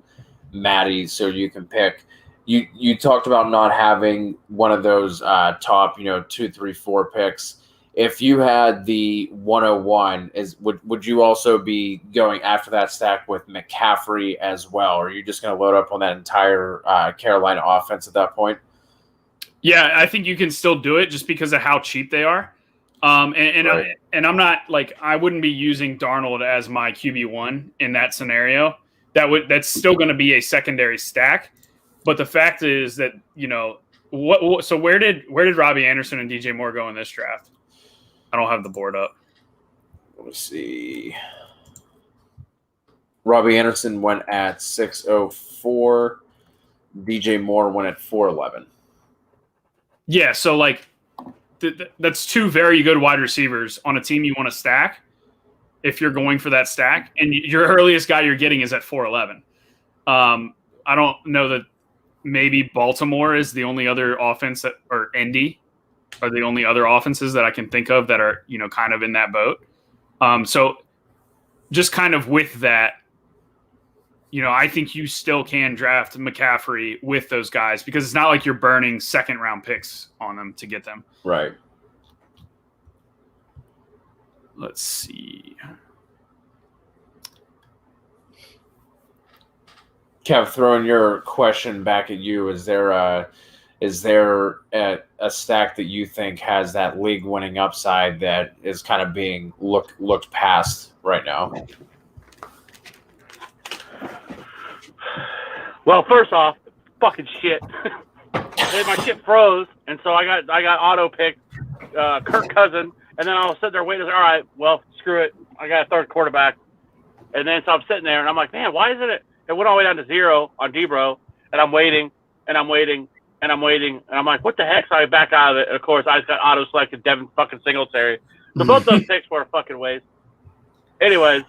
Maddie so you can pick. You talked about not having one of those top 2, 3, 4 picks. If you had the 101, would you also be going after that stack with McCaffrey as well? Or are you just going to load up on that entire Carolina offense at that point? Yeah, I think you can still do it just because of how cheap they are. And I'm not like, I wouldn't be using Darnold as my QB1 in that scenario. That's still going to be a secondary stack. But the fact is that, so where did Robbie Anderson and DJ Moore go in this draft? I don't have the board up. Let's see. Robbie Anderson went at 604. DJ Moore went at 411. Yeah, so like that's two very good wide receivers on a team you want to stack if you're going for that stack. And your earliest guy you're getting is at 411. I don't know that maybe Baltimore is the only other offense or Indy are the only other offenses that I can think of that are, kind of in that boat. So just kind of with that, I think you still can draft McCaffrey with those guys because it's not like you're burning second round picks on them to get them. Right. Let's see. Kev, throwing your question back at you, is there a stack that you think has that league-winning upside that is kind of being looked past right now? Well, first off, fucking shit. My shit froze, and so I got auto picked Kirk Cousins, and then I was sitting there waiting. All right, well, screw it. I got a third quarterback, and then so I'm sitting there, and I'm like, man, why isn't it? It went all the way down to 0 on Debro, and I'm waiting, and I'm waiting. And I'm waiting, and I'm like, what the heck? So I back out of it. And of course, I just got auto-selected Devin fucking Singletary. So both those picks were a fucking waste. Anyways,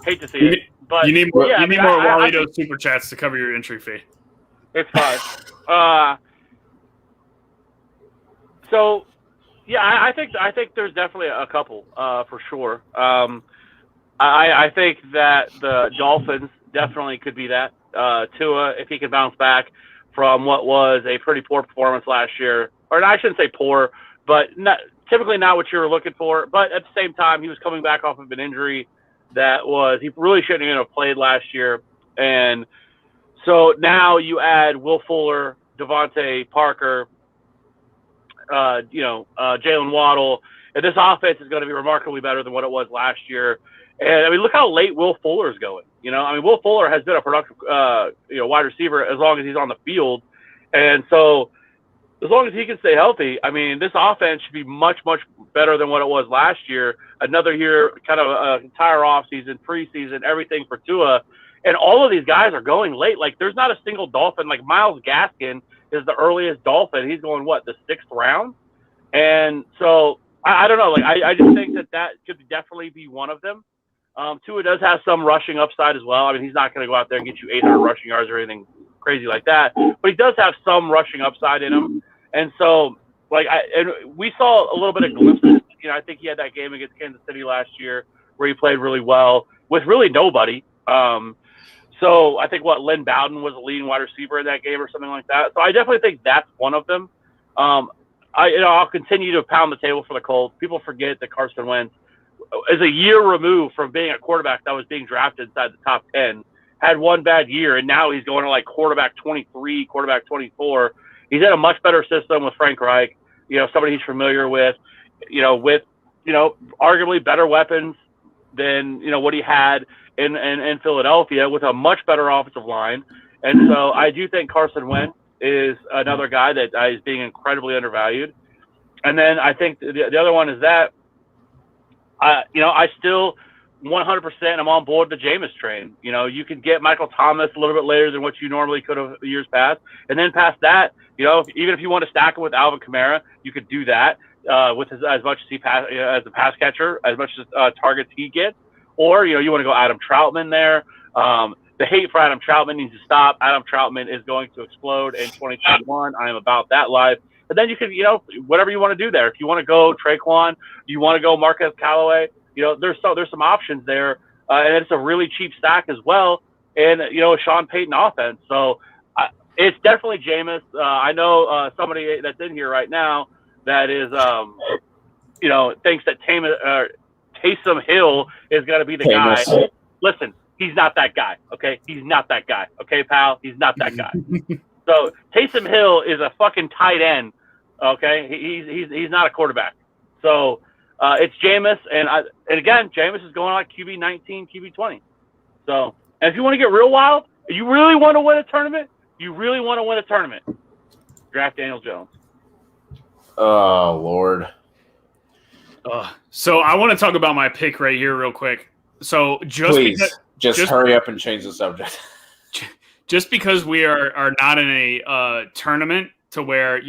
hate to see it. But you need more Walito super chats to cover your entry fee. It's fine. So, yeah, I think there's definitely a couple for sure. I think that the Dolphins definitely could be that. Tua, if he can bounce back from what was a pretty poor performance last year, or I shouldn't say poor, but not typically not what you were looking for. But at the same time, he was coming back off of an injury he really shouldn't even have played last year. And so now you add Will Fuller, Devontae Parker, Jalen Waddle, and this offense is going to be remarkably better than what it was last year. And I mean, look how late Will Fuller is going. Will Fuller has been a productive, wide receiver as long as he's on the field, and so as long as he can stay healthy, I mean, this offense should be much, much better than what it was last year. Another year, kind of an entire offseason, preseason, everything for Tua. And all of these guys are going late. Like, there's not a single Dolphin. Like, Myles Gaskin is the earliest Dolphin. He's going, the 6th round? And so, I don't know. Like, I just think that could definitely be one of them. Tua does have some rushing upside as well. I mean, he's not going to go out there and get you 800 rushing yards or anything crazy like that. But he does have some rushing upside in him. And so, and we saw a little bit of glimpses. I think he had that game against Kansas City last year where he played really well with really nobody. So I think Lynn Bowden was a leading wide receiver in that game or something like that. So I definitely think that's one of them. I'll continue to pound the table for the Colts. People forget that Carson Wentz is a year removed from being a quarterback that was being drafted inside the top 10, had one bad year, and now he's going to quarterback 23, quarterback 24. He's in a much better system with Frank Reich, somebody he's familiar with, with arguably better weapons than, what he had in Philadelphia with a much better offensive line. And so I do think Carson Wentz is another guy that is being incredibly undervalued. And then I think the other one is that, I still 100% I'm on board the Jameis train. You can get Michael Thomas a little bit later than what you normally could have years past. And then past that, even if you want to stack it with Alvin Kamara, you could do that with as much as as a pass catcher, as much as targets he gets. Or, you want to go Adam Troutman there. The hate for Adam Troutman needs to stop. Adam Troutman is going to explode in 2021. I am about that life. But then you can, whatever you want to do there. If you want to go Traquan, you want to go Marquez Callaway, there's some options there. And it's a really cheap stack as well. And, a Sean Payton offense. So it's definitely Jameis. I know somebody that's in here right now that is, thinks that Taysom Hill is going to be the guy. Listen, he's not that guy, okay? He's not that guy, okay, pal? He's not that guy. So Taysom Hill is a fucking tight end, okay? He's not a quarterback. So it's Jameis, and again, Jameis is going like QB 19, QB 20. So, and if you want to get real wild, you really want to win a tournament. Draft Daniel Jones. Oh Lord. So I want to talk about my pick right here real quick. So just hurry up and change the subject. Just because we are not in a tournament to where,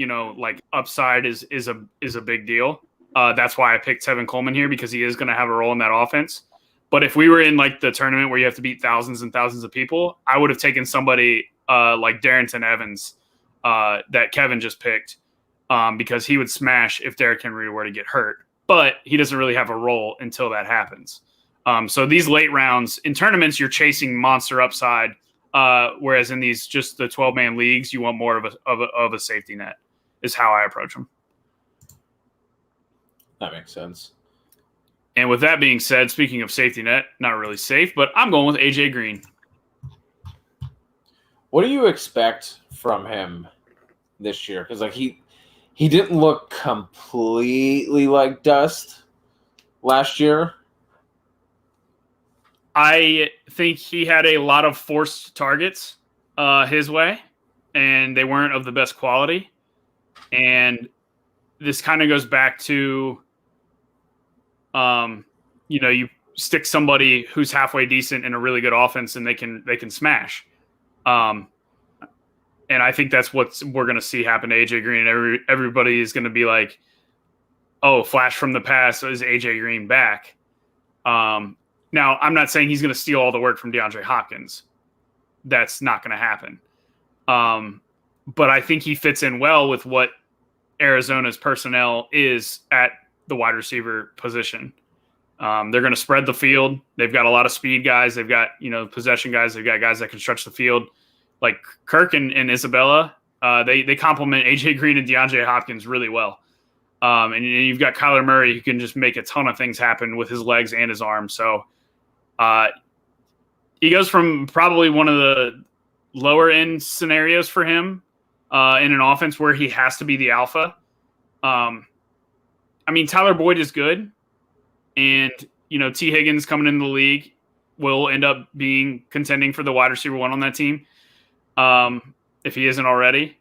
upside is a big deal. That's why I picked Tevin Coleman here, because he is going to have a role in that offense. But if we were in the tournament where you have to beat thousands and thousands of people, I would have taken somebody like Darrington Evans that Kevin just picked, because he would smash if Derrick Henry were to get hurt. But he doesn't really have a role until that happens. So these late rounds in tournaments, you're chasing monster upside, whereas in these just the 12-man leagues, you want more of a safety net. Is how I approach them. That makes sense. And with that being said, speaking of safety net, not really safe, but I'm going with AJ Green. What do you expect from him this year? Because he didn't look completely like dust last year. I think he had a lot of forced targets his way, and they weren't of the best quality. And this kind of goes back to, you stick somebody who's halfway decent in a really good offense, and they can smash. And I think that's what we're going to see happen to AJ Green. Everybody is going to be like, "Oh, flash from the past, is AJ Green back?" Now, I'm not saying he's going to steal all the work from DeAndre Hopkins. That's not going to happen. But I think he fits in well with what Arizona's personnel is at the wide receiver position. They're going to spread the field. They've got a lot of speed guys. They've got, possession guys. They've got guys that can stretch the field. Like Kirk and Isabella, they complement AJ Green and DeAndre Hopkins really well. And you've got Kyler Murray who can just make a ton of things happen with his legs and his arms. So he goes from probably one of the lower end scenarios for him in an offense where he has to be the alpha. I mean, Tyler Boyd is good, and T. Higgins coming into the league will end up being contending for the wide receiver 1 on that team, if he isn't already.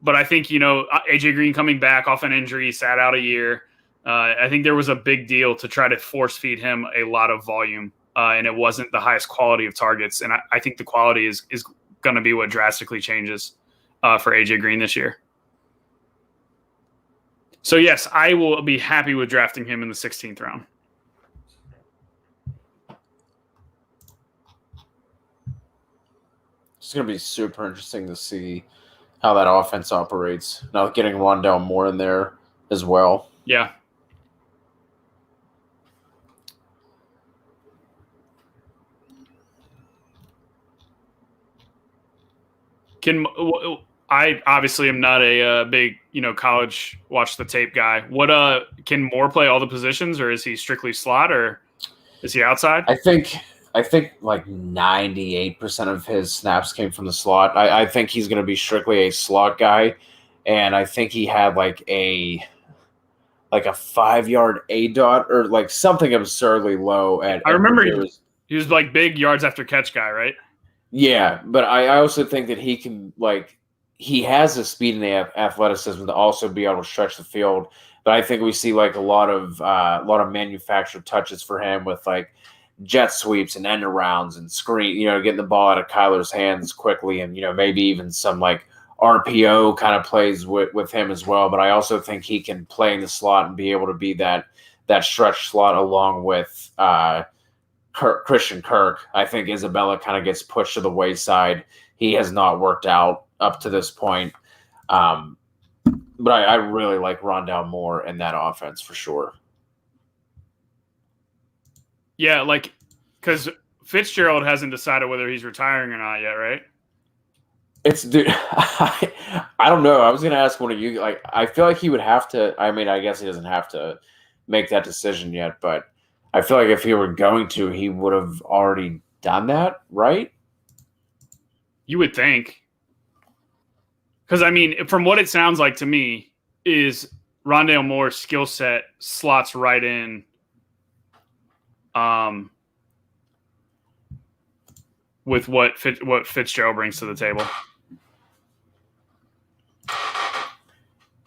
But I think AJ Green coming back off an injury, sat out a year. I think there was a big deal to try to force feed him a lot of volume, and it wasn't the highest quality of targets. And I think the quality is going to be what drastically changes for AJ Green this year. So, yes, I will be happy with drafting him in the 16th round. It's going to be super interesting to see how that offense operates. Now getting Rondale Moore in there as well. Yeah. I obviously am not a big, college watch the tape guy. What can Moore play all the positions, or is he strictly slot, or is he outside? I think like 98% of his snaps came from the slot. I think he's going to be strictly a slot guy, and I think he had like a 5-yard A dot or like something absurdly low. I remember he was like big yards after catch guy, right? Yeah, but I also think that he can he has the speed and the athleticism to also be able to stretch the field. But I think we see like a lot of manufactured touches for him with like jet sweeps and end arounds and screen, getting the ball out of Kyler's hands quickly, and maybe even some like RPO kind of plays with him as well. But I also think he can play in the slot and be able to be that stretch slot along with Christian Kirk. I think Isabella kind of gets pushed to the wayside. He has not worked out up to this point. But I really like Rondale Moore in that offense for sure. Yeah, because Fitzgerald hasn't decided whether he's retiring or not yet, right? Dude, I don't know. I was going to ask one of you. I feel like he would have to. I mean, I guess he doesn't have to make that decision yet, but I feel like if he were going to, he would have already done that, right? You would think. Because, I mean, from what it sounds like to me, is Rondale Moore's skill set slots right in with what Fitzgerald brings to the table.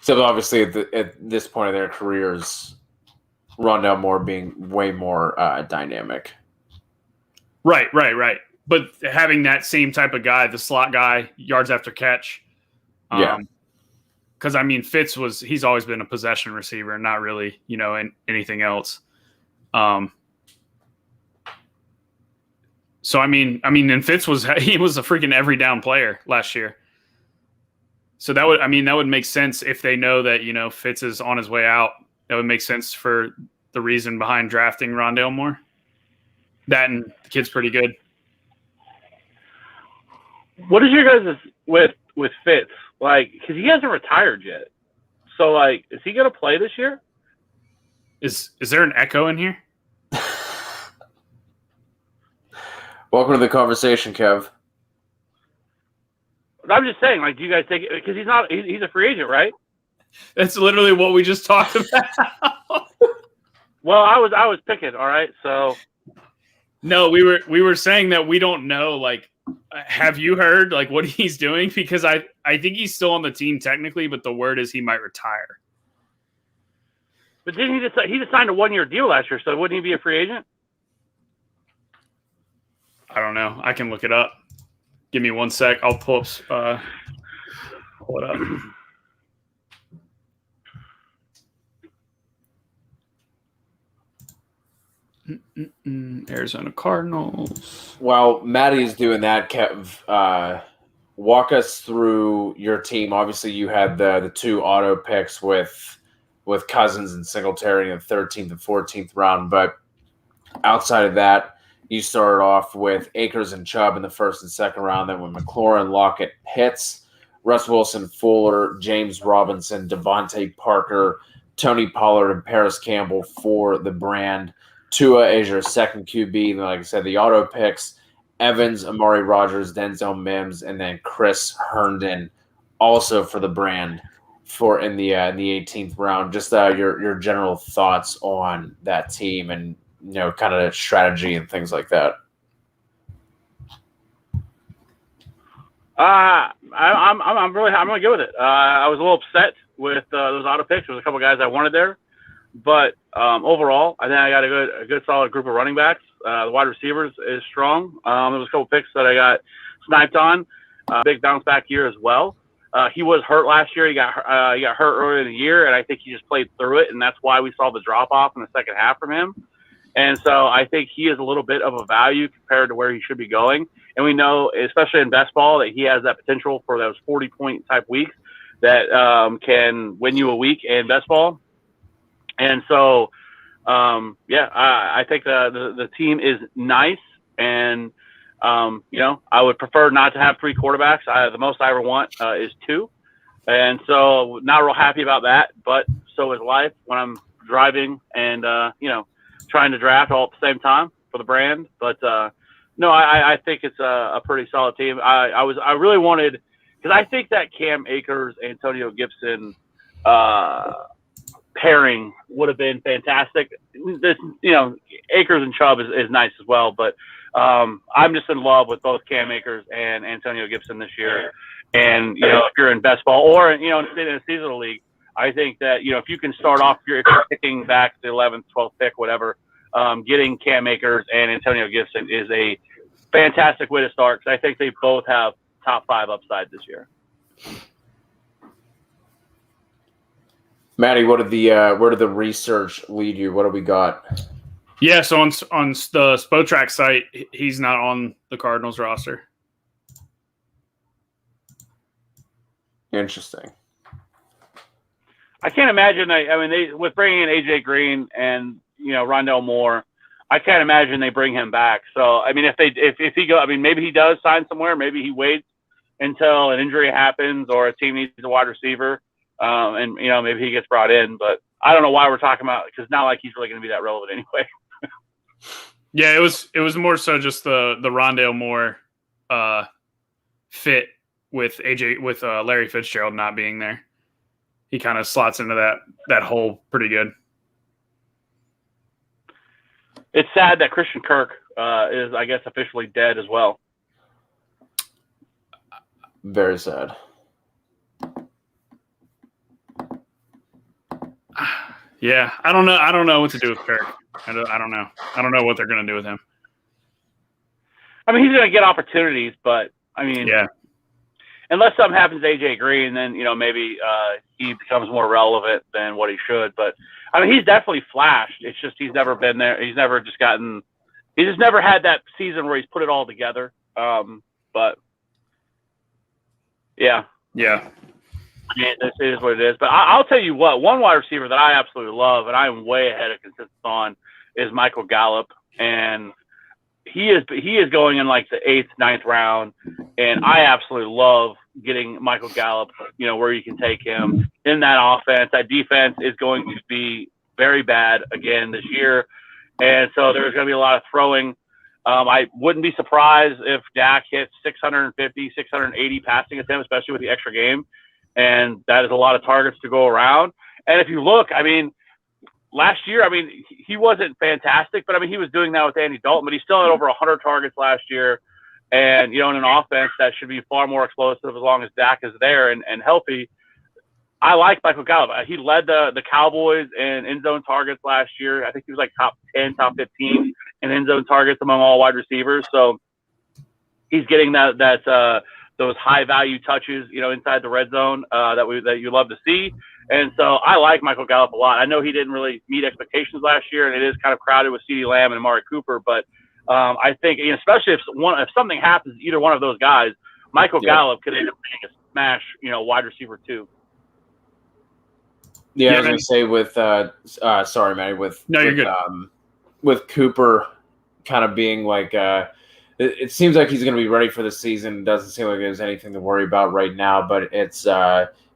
So obviously at this point of their careers, Rondale Moore being way more dynamic. Right. But having that same type of guy, the slot guy, yards after catch. Yeah. Because, I mean, he's always been a possession receiver, not really, anything else. So, I mean, and Fitz was a freaking every down player last year. So that would make sense if they know that, Fitz is on his way out. That would make sense for the reason behind drafting Rondale Moore. That and the kid's pretty good. What is your guys' with Fitz? Because he hasn't retired yet. So, is he going to play this year? Is there an echo in here? Welcome to the conversation, Kev. I'm just saying, do you guys think it? Because he's a free agent, right? That's literally what we just talked about. Well, I was picking, all right, so. No, we were saying that we don't know, have you heard what he's doing? Because I think he's still on the team technically, but the word is he might retire. But didn't he just signed a 1-year deal last year, so wouldn't he be a free agent? I don't know. I can look it up. Give me 1 sec. I'll pull it up. Arizona Cardinals. While Maddie's doing that, Kev, walk us through your team. Obviously, you had the 2 auto picks with Cousins and Singletary in the 13th and 14th round. But outside of that, you started off with Akers and Chubb in the 1st and 2nd round. Then with McLaurin, Lockett, Pitts, Russ Wilson, Fuller, James Robinson, Devontae Parker, Tony Pollard and Paris Campbell for the brand. Tua is your second QB. And like I said, the auto picks, Evans, Amari Rogers, Denzel Mims, and then Chris Herndon also for the brand for in the 18th round. Just your general thoughts on that team and kind of strategy and things like that. I'm really good with it. I was a little upset with those auto picks. There was a couple guys I wanted there, but overall, I think I got a good solid group of running backs. The wide receivers is strong. There was a couple picks that I got sniped on. Big bounce back year as well. He was hurt last year. He got hurt earlier in the year, and I think he just played through it, and that's why we saw the drop off in the second half from him. And so I think he is a little bit of a value compared to where he should be going. And we know, especially in best ball, that he has that potential for those 40-point type weeks that can win you a week in best ball. And so, I think the team is nice. And, I would prefer not to have 3 quarterbacks. The most I ever want is 2. And so not real happy about that. But so is life when I'm driving and, trying to draft all at the same time for the brand. But no, I think it's a pretty solid team. I really wanted, because I think that Cam Akers, Antonio Gibson pairing would have been fantastic. Akers and Chubb is nice as well, but I'm just in love with both Cam Akers and Antonio Gibson this year. And if you're in best ball or in a seasonal league, I think that if you can start off, if you're picking back the 11th, 12th pick, whatever, getting Cam Akers and Antonio Gibson is a fantastic way to start, because I think they both have top 5 upside this year. Maddie, where did the research lead you? What do we got? Yeah, so on the Spotrac site, he's not on the Cardinals roster. Interesting. I can't imagine. They with bringing in AJ Green and Rondell Moore, I can't imagine they bring him back. So if he go, maybe he does sign somewhere. Maybe he waits until an injury happens or a team needs a wide receiver, and maybe he gets brought in. But I don't know why we're talking about, because it's not like he's really going to be that relevant anyway. Yeah, it was more so just the Rondale Moore fit with Larry Fitzgerald not being there. He kind of slots into that hole pretty good. It's sad that Christian Kirk is, I guess, officially dead as well. Very sad. Yeah, I don't know what to do with Kirk. I don't know. I don't know what they're going to do with him. He's going to get opportunities, but yeah. Unless something happens to AJ Green, then maybe he becomes more relevant than what he should. But he's definitely flashed. It's just he's never been there. He's just never had that season where he's put it all together. But yeah, this is what it is. But I'll tell you what, one wide receiver that I absolutely love, and I'm way ahead of consensus on, is Michael Gallup, and he is going in like the 8th, 9th round, and I absolutely love getting Michael Gallup, where you can take him in that offense. That defense is going to be very bad again this year, and so there's going to be a lot of throwing. I wouldn't be surprised if Dak hits 650, 680 passing attempts, especially with the extra game, and that is a lot of targets to go around. And if you look, last year, he wasn't fantastic, but he was doing that with Andy Dalton, but he still had over 100 targets last year. And, in an offense that should be far more explosive as long as Dak is there and healthy. I like Michael Gallup. He led the Cowboys in end zone targets last year. I think he was like top 10, top 15 in end zone targets among all wide receivers. So he's getting those high value touches, inside the red zone that you love to see. And so I like Michael Gallup a lot. I know he didn't really meet expectations last year, and it is kind of crowded with CeeDee Lamb and Amari Cooper. But I think, especially if something happens to either one of those guys, Michael Gallup could end up being a smash, wide receiver too. Yeah, I was going to say with sorry, Matty, you're good. With Cooper kind of being like it seems like he's going to be ready for the season. It doesn't seem like there's anything to worry about right now, but it's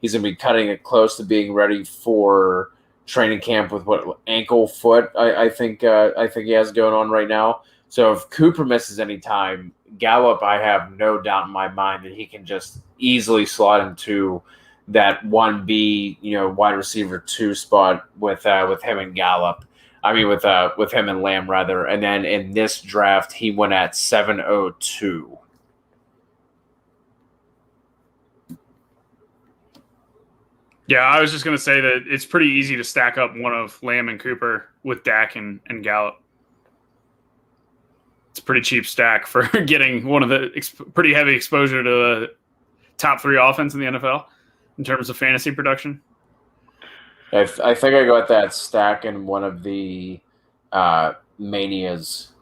he's going to be cutting it close to being ready for training camp with what ankle foot I think he has going on right now. So if Cooper misses any time, Gallup, I have no doubt in my mind that he can just easily slot into that 1B, wide receiver 2 spot with him and Gallup. I mean, with him and Lamb rather. And then in this draft, he went at 702. Yeah, I was just going to say that it's pretty easy to stack up one of Lamb and Cooper with Dak and Gallup. It's a pretty cheap stack for getting one of the pretty heavy exposure to the top 3 offense in the NFL in terms of fantasy production. I think I got that stack in one of the manias.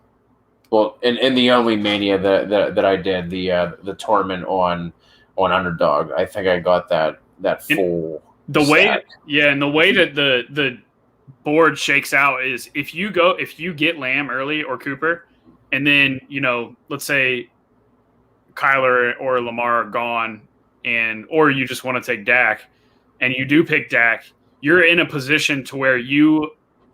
Well, in the only mania that I did, the tournament on Underdog. I think I got that full. The stack. and the way that the board shakes out is if you get Lamb early or Cooper, and then let's say Kyler or Lamar are gone, or you just want to take Dak, and you do pick Dak, you're in a position to where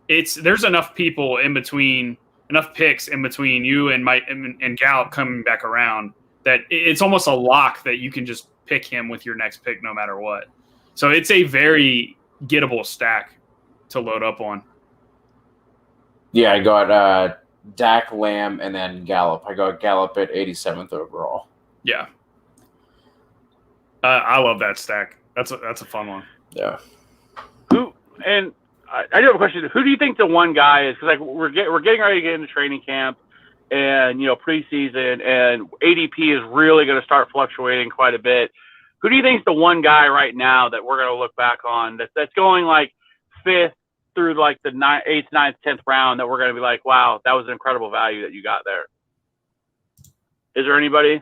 there's enough people in between, enough picks in between you and Gallup coming back around that it's almost a lock that you can just pick him with your next pick no matter what. So it's a very gettable stack to load up on. Yeah, I got Dak, Lamb, and then Gallup. I got Gallup at 87th overall. Yeah. I love that stack. That's a fun one. Yeah. I do have a question. Who do you think the one guy is? Because we're getting ready to get into training camp, and preseason, and ADP is really going to start fluctuating quite a bit. Who do you think is the one guy right now that we're going to look back on that's going like 5th through like the 8th, 9th, 10th round that we're going to be like, wow, that was an incredible value that you got there? Is there anybody?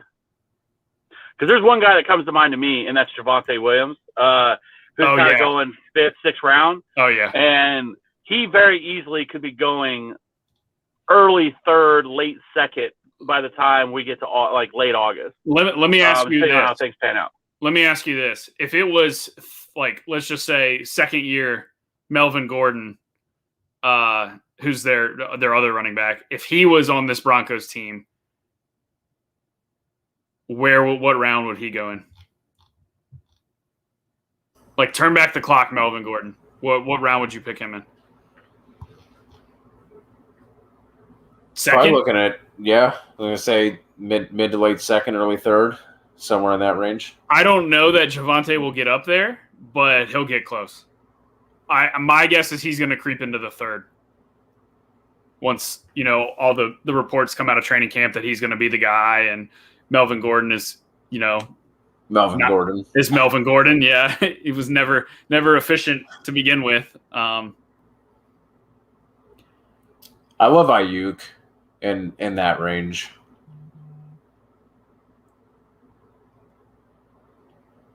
Because there's one guy that comes to mind to me, and that's Javonte Williams, who's kind of going 5th, 6th round. Oh, yeah. And he very easily could be going early 3rd, late 2nd by the time we get to like late August. Let me ask you this. How things pan out. Let me ask you this. If it was like, let's just say second year Melvin Gordon, who's their other running back, if he was on this Broncos team, what round would he go in? Like, turn back the clock, Melvin Gordon. What round would you pick him in? Second? Probably looking at, I'm going to say mid to late 2nd, early 3rd, somewhere in that range. I don't know that Javonte will get up there, but he'll get close. My guess is he's going to creep into the 3rd. Once, all the reports come out of training camp that he's going to be the guy, and Melvin Gordon is, Gordon. Is Melvin Gordon, yeah. He was never efficient to begin with. I love Ayuk in that range.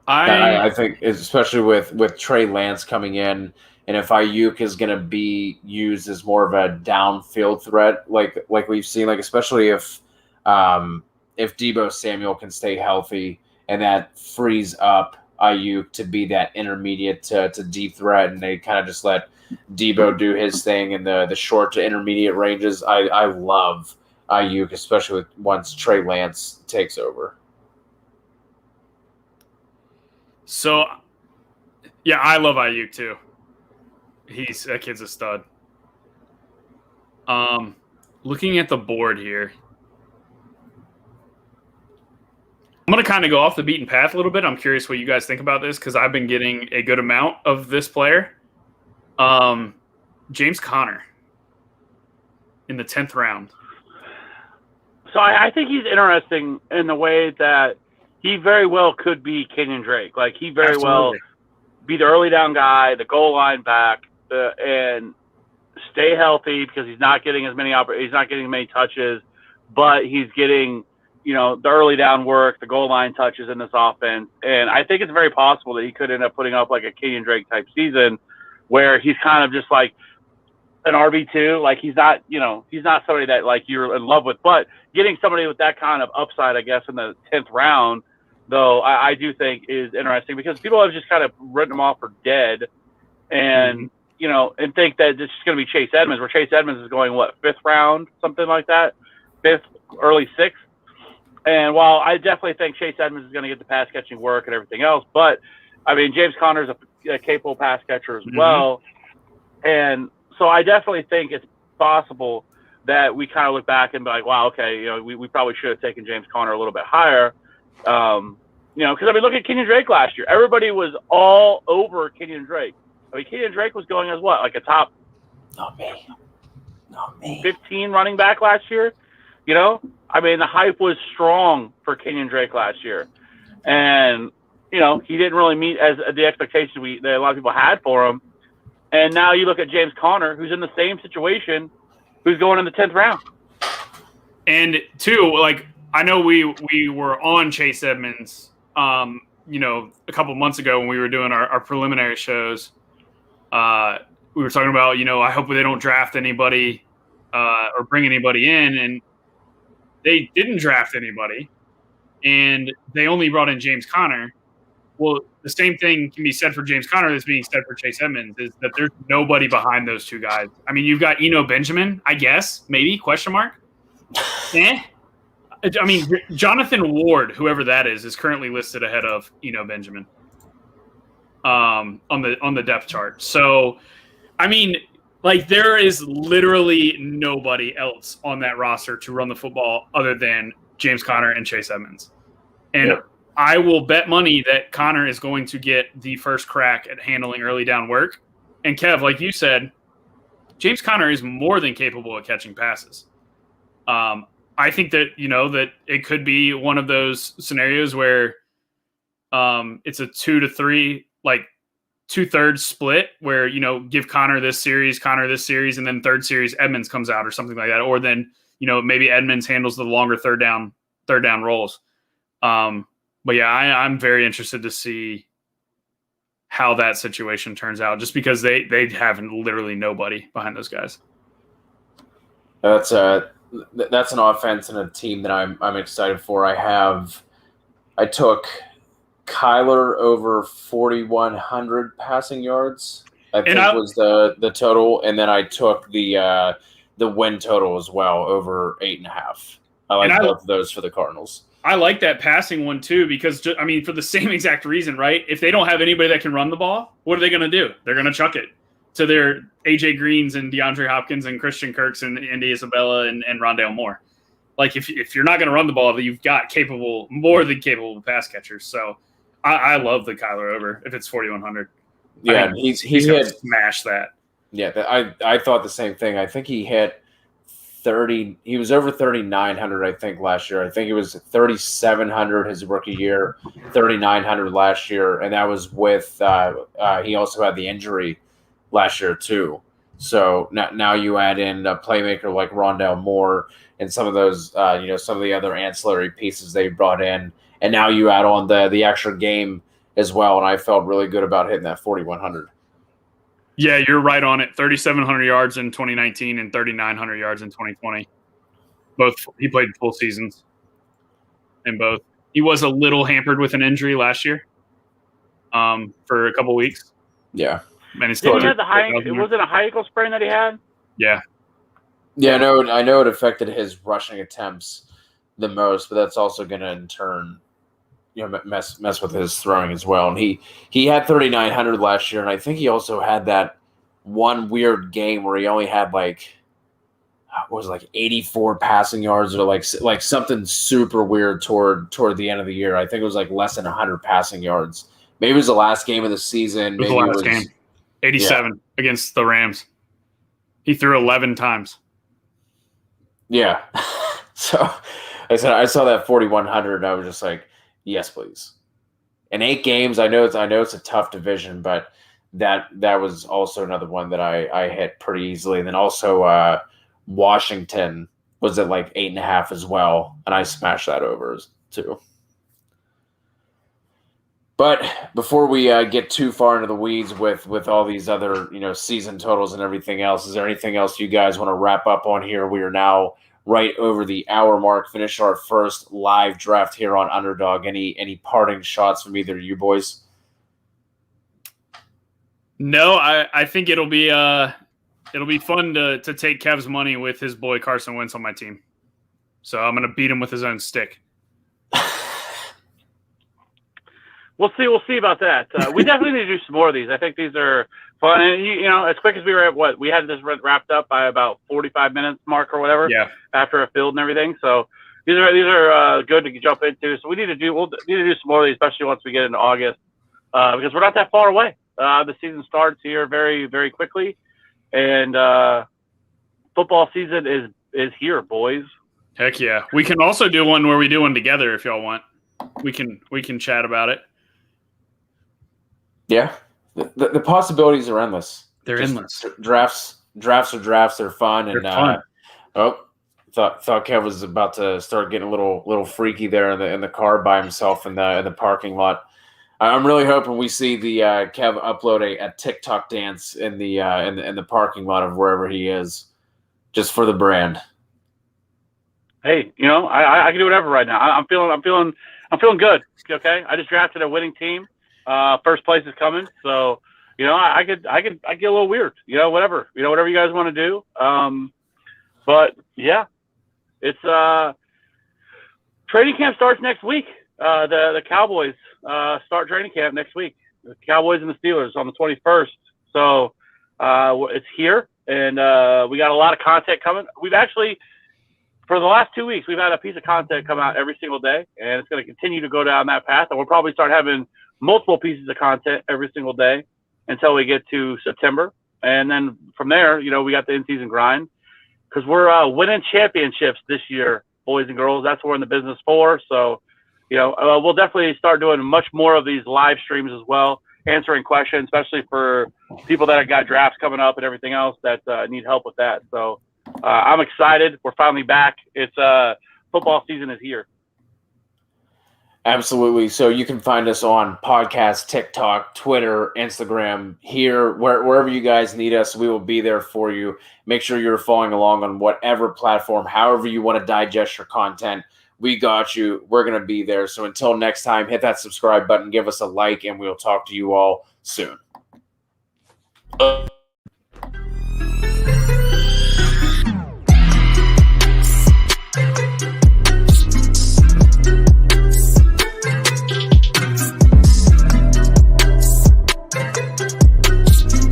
I think, especially with Trey Lance coming in, and if Ayuk is going to be used as more of a downfield threat, like we've seen, like especially if Deebo Samuel can stay healthy, and that frees up Ayuk to be that intermediate to deep threat, and they kind of just let Deebo do his thing in the short to intermediate ranges. I love Ayuk, especially once Trey Lance takes over. So, yeah, I love Ayuk too. That kid's a stud. Looking at the board here, I'm going to kind of go off the beaten path a little bit. I'm curious what you guys think about this because I've been getting a good amount of this player. James Conner in the 10th round. So I think he's interesting in the way that he very well could be Kenyon Drake. Like, he very well be the early down guy, the goal line back, and stay healthy because he's not getting as many touches, but he's getting the early down work, the goal line touches in this offense. And I think it's very possible that he could end up putting up like a Kenyon Drake type season where he's kind of just like an RB2. Like, he's not somebody that like you're in love with, but getting somebody with that kind of upside, I guess, in the 10th round, though, I do think is interesting because people have just kind of written him off for dead. And and think that this is going to be Chase Edmonds, where Chase Edmonds is going, what, 5th round, something like that? 5th, early 6th. And while I definitely think Chase Edmonds is going to get the pass catching work and everything else, but I mean, James Conner's a capable pass catcher as well. And so I definitely think it's possible that we kind of look back and be like, wow, okay, we probably should have taken James Conner a little bit higher. Because I mean, look at Kenyon Drake last year. Everybody was all over Kenyon Drake. I mean, Kenyon Drake was going as what, like a top Not me. 15 running back last year? I mean, the hype was strong for Kenyon Drake last year. And, he didn't really meet as the expectations that a lot of people had for him. And now you look at James Conner, who's in the same situation, who's going in the 10th round. And two, like, I know we were on Chase Edmonds, a couple months ago when we were doing our preliminary shows. We were talking about, I hope they don't draft anybody or bring anybody in. And they didn't draft anybody. And they only brought in James Conner. Well, the same thing can be said for James Conner that's being said for Chase Edmonds, is that there's nobody behind those two guys. I mean, you've got Eno Benjamin, I guess, maybe, question mark. I mean, Jonathan Ward, whoever that is currently listed ahead of Eno Benjamin on the depth chart. So, I mean, like, there is literally nobody else on that roster to run the football other than James Conner and Chase Edmonds. And I will bet money that Conner is going to get the first crack at handling early down work. And Kev, like you said, James Conner is more than capable of catching passes. I think that, that it could be one of those scenarios where it's a 2-3, like 2/3 split where, give Conner this series, and then third series Edmonds comes out or something like that. Or then, maybe Edmonds handles the longer third down roles. But yeah, I'm very interested to see how that situation turns out, just because they have literally nobody behind those guys. That's an offense and a team that I'm excited for. I took Kyler over 4,100 passing yards. I think was the total, and then I took the win total as well, over 8.5. I like both of those for the Cardinals. I like that passing one too, because for the same exact reason, right? If they don't have anybody that can run the ball, what are they going to do? They're going to chuck it to their AJ Greens and DeAndre Hopkins and Christian Kirks and Andy Isabella and Rondale Moore. Like, if you're not going to run the ball, you've got more than capable pass catchers. So I love the Kyler over if it's 4,100. Yeah, he's going to smash that. Yeah, I thought the same thing. I think he hit 30. He was over 3,900, I think, last year. I think it was 3,700 his rookie year, 3,900 last year, and that was with he also had the injury last year too. So now you add in a playmaker like Rondale Moore and some of those, some of the other ancillary pieces they brought in, and now you add on the extra game as well. And I felt really good about hitting that 4,100. Yeah, you're right on it. 3,700 yards in 2019 and 3,900 yards in 2020. Both he played full seasons in both. He was a little hampered with an injury last year, for a couple weeks. Yeah, and he still had it wasn't a high ankle sprain that he had. Yeah. Yeah, I know it affected his rushing attempts the most, but that's also going to in turn, mess with his throwing as well. And he had 3,900 last year, and I think he also had that one weird game where he only had like 84 passing yards, or like something super weird toward the end of the year. I think it was like less than 100 passing yards. Maybe it was the last game of the season. It was the last game. 87 against the Rams. He threw 11 times. Yeah. So I saw that 4,100, and I was just like, yes, please. In 8 games, I know it's a tough division, but that was also another one that I hit pretty easily. And then also Washington was at like 8.5 as well, and I smashed that over too. But before we get too far into the weeds with all these other season totals and everything else, is there anything else you guys want to wrap up on here? We are now right over the hour mark. Finish our first live draft here on Underdog. Any parting shots from either of you boys? No, I think it'll be fun to take Kev's money with his boy Carson Wentz on my team. So I'm gonna beat him with his own stick. We'll see about that. We definitely need to do some more of these. I think these are fun. And you know, as quick as we were at we had this wrapped up by about 45 minutes mark or whatever. Yeah. After a field and everything. So these are good to jump into. So we'll need to do some more of these, especially once we get into August, because we're not that far away. The season starts here very, very quickly, and football season is here, boys. Heck yeah! We can also do one where we do one together if y'all want. We can chat about it. Yeah, the possibilities are endless. They're endless. Drafts are drafts. They're fun. And fun. Thought Kev was about to start getting a little freaky there in the car by himself in the parking lot. I'm really hoping we see the Kev upload a TikTok dance in the parking lot of wherever he is, just for the brand. Hey, you know, I can do whatever right now. I'm feeling good. Okay, I just drafted a winning team. First place is coming, so you know I get a little weird. You know, whatever you guys want to do. But yeah, it's training camp starts next week. The Cowboys start training camp next week. The Cowboys and the Steelers on the 21st. So it's here, and we got a lot of content coming. We've actually, for the last 2 weeks, we've had a piece of content come out every single day, and it's going to continue to go down that path. And we'll probably start having multiple pieces of content every single day until we get to September. And then from there, you know, we got the in-season grind because we're winning championships this year, boys and girls. That's what we're in the business for. So, you know, we'll definitely start doing much more of these live streams as well, answering questions, especially for people that have got drafts coming up and everything else that need help with that. So I'm excited. We're finally back. It's football season is here. Absolutely. So you can find us on podcast, TikTok, Twitter, Instagram, here, wherever you guys need us. We will be there for you. Make sure you're following along on whatever platform, however you want to digest your content. We got you. We're going to be there. So until next time, hit that subscribe button, give us a like, and we'll talk to you all soon.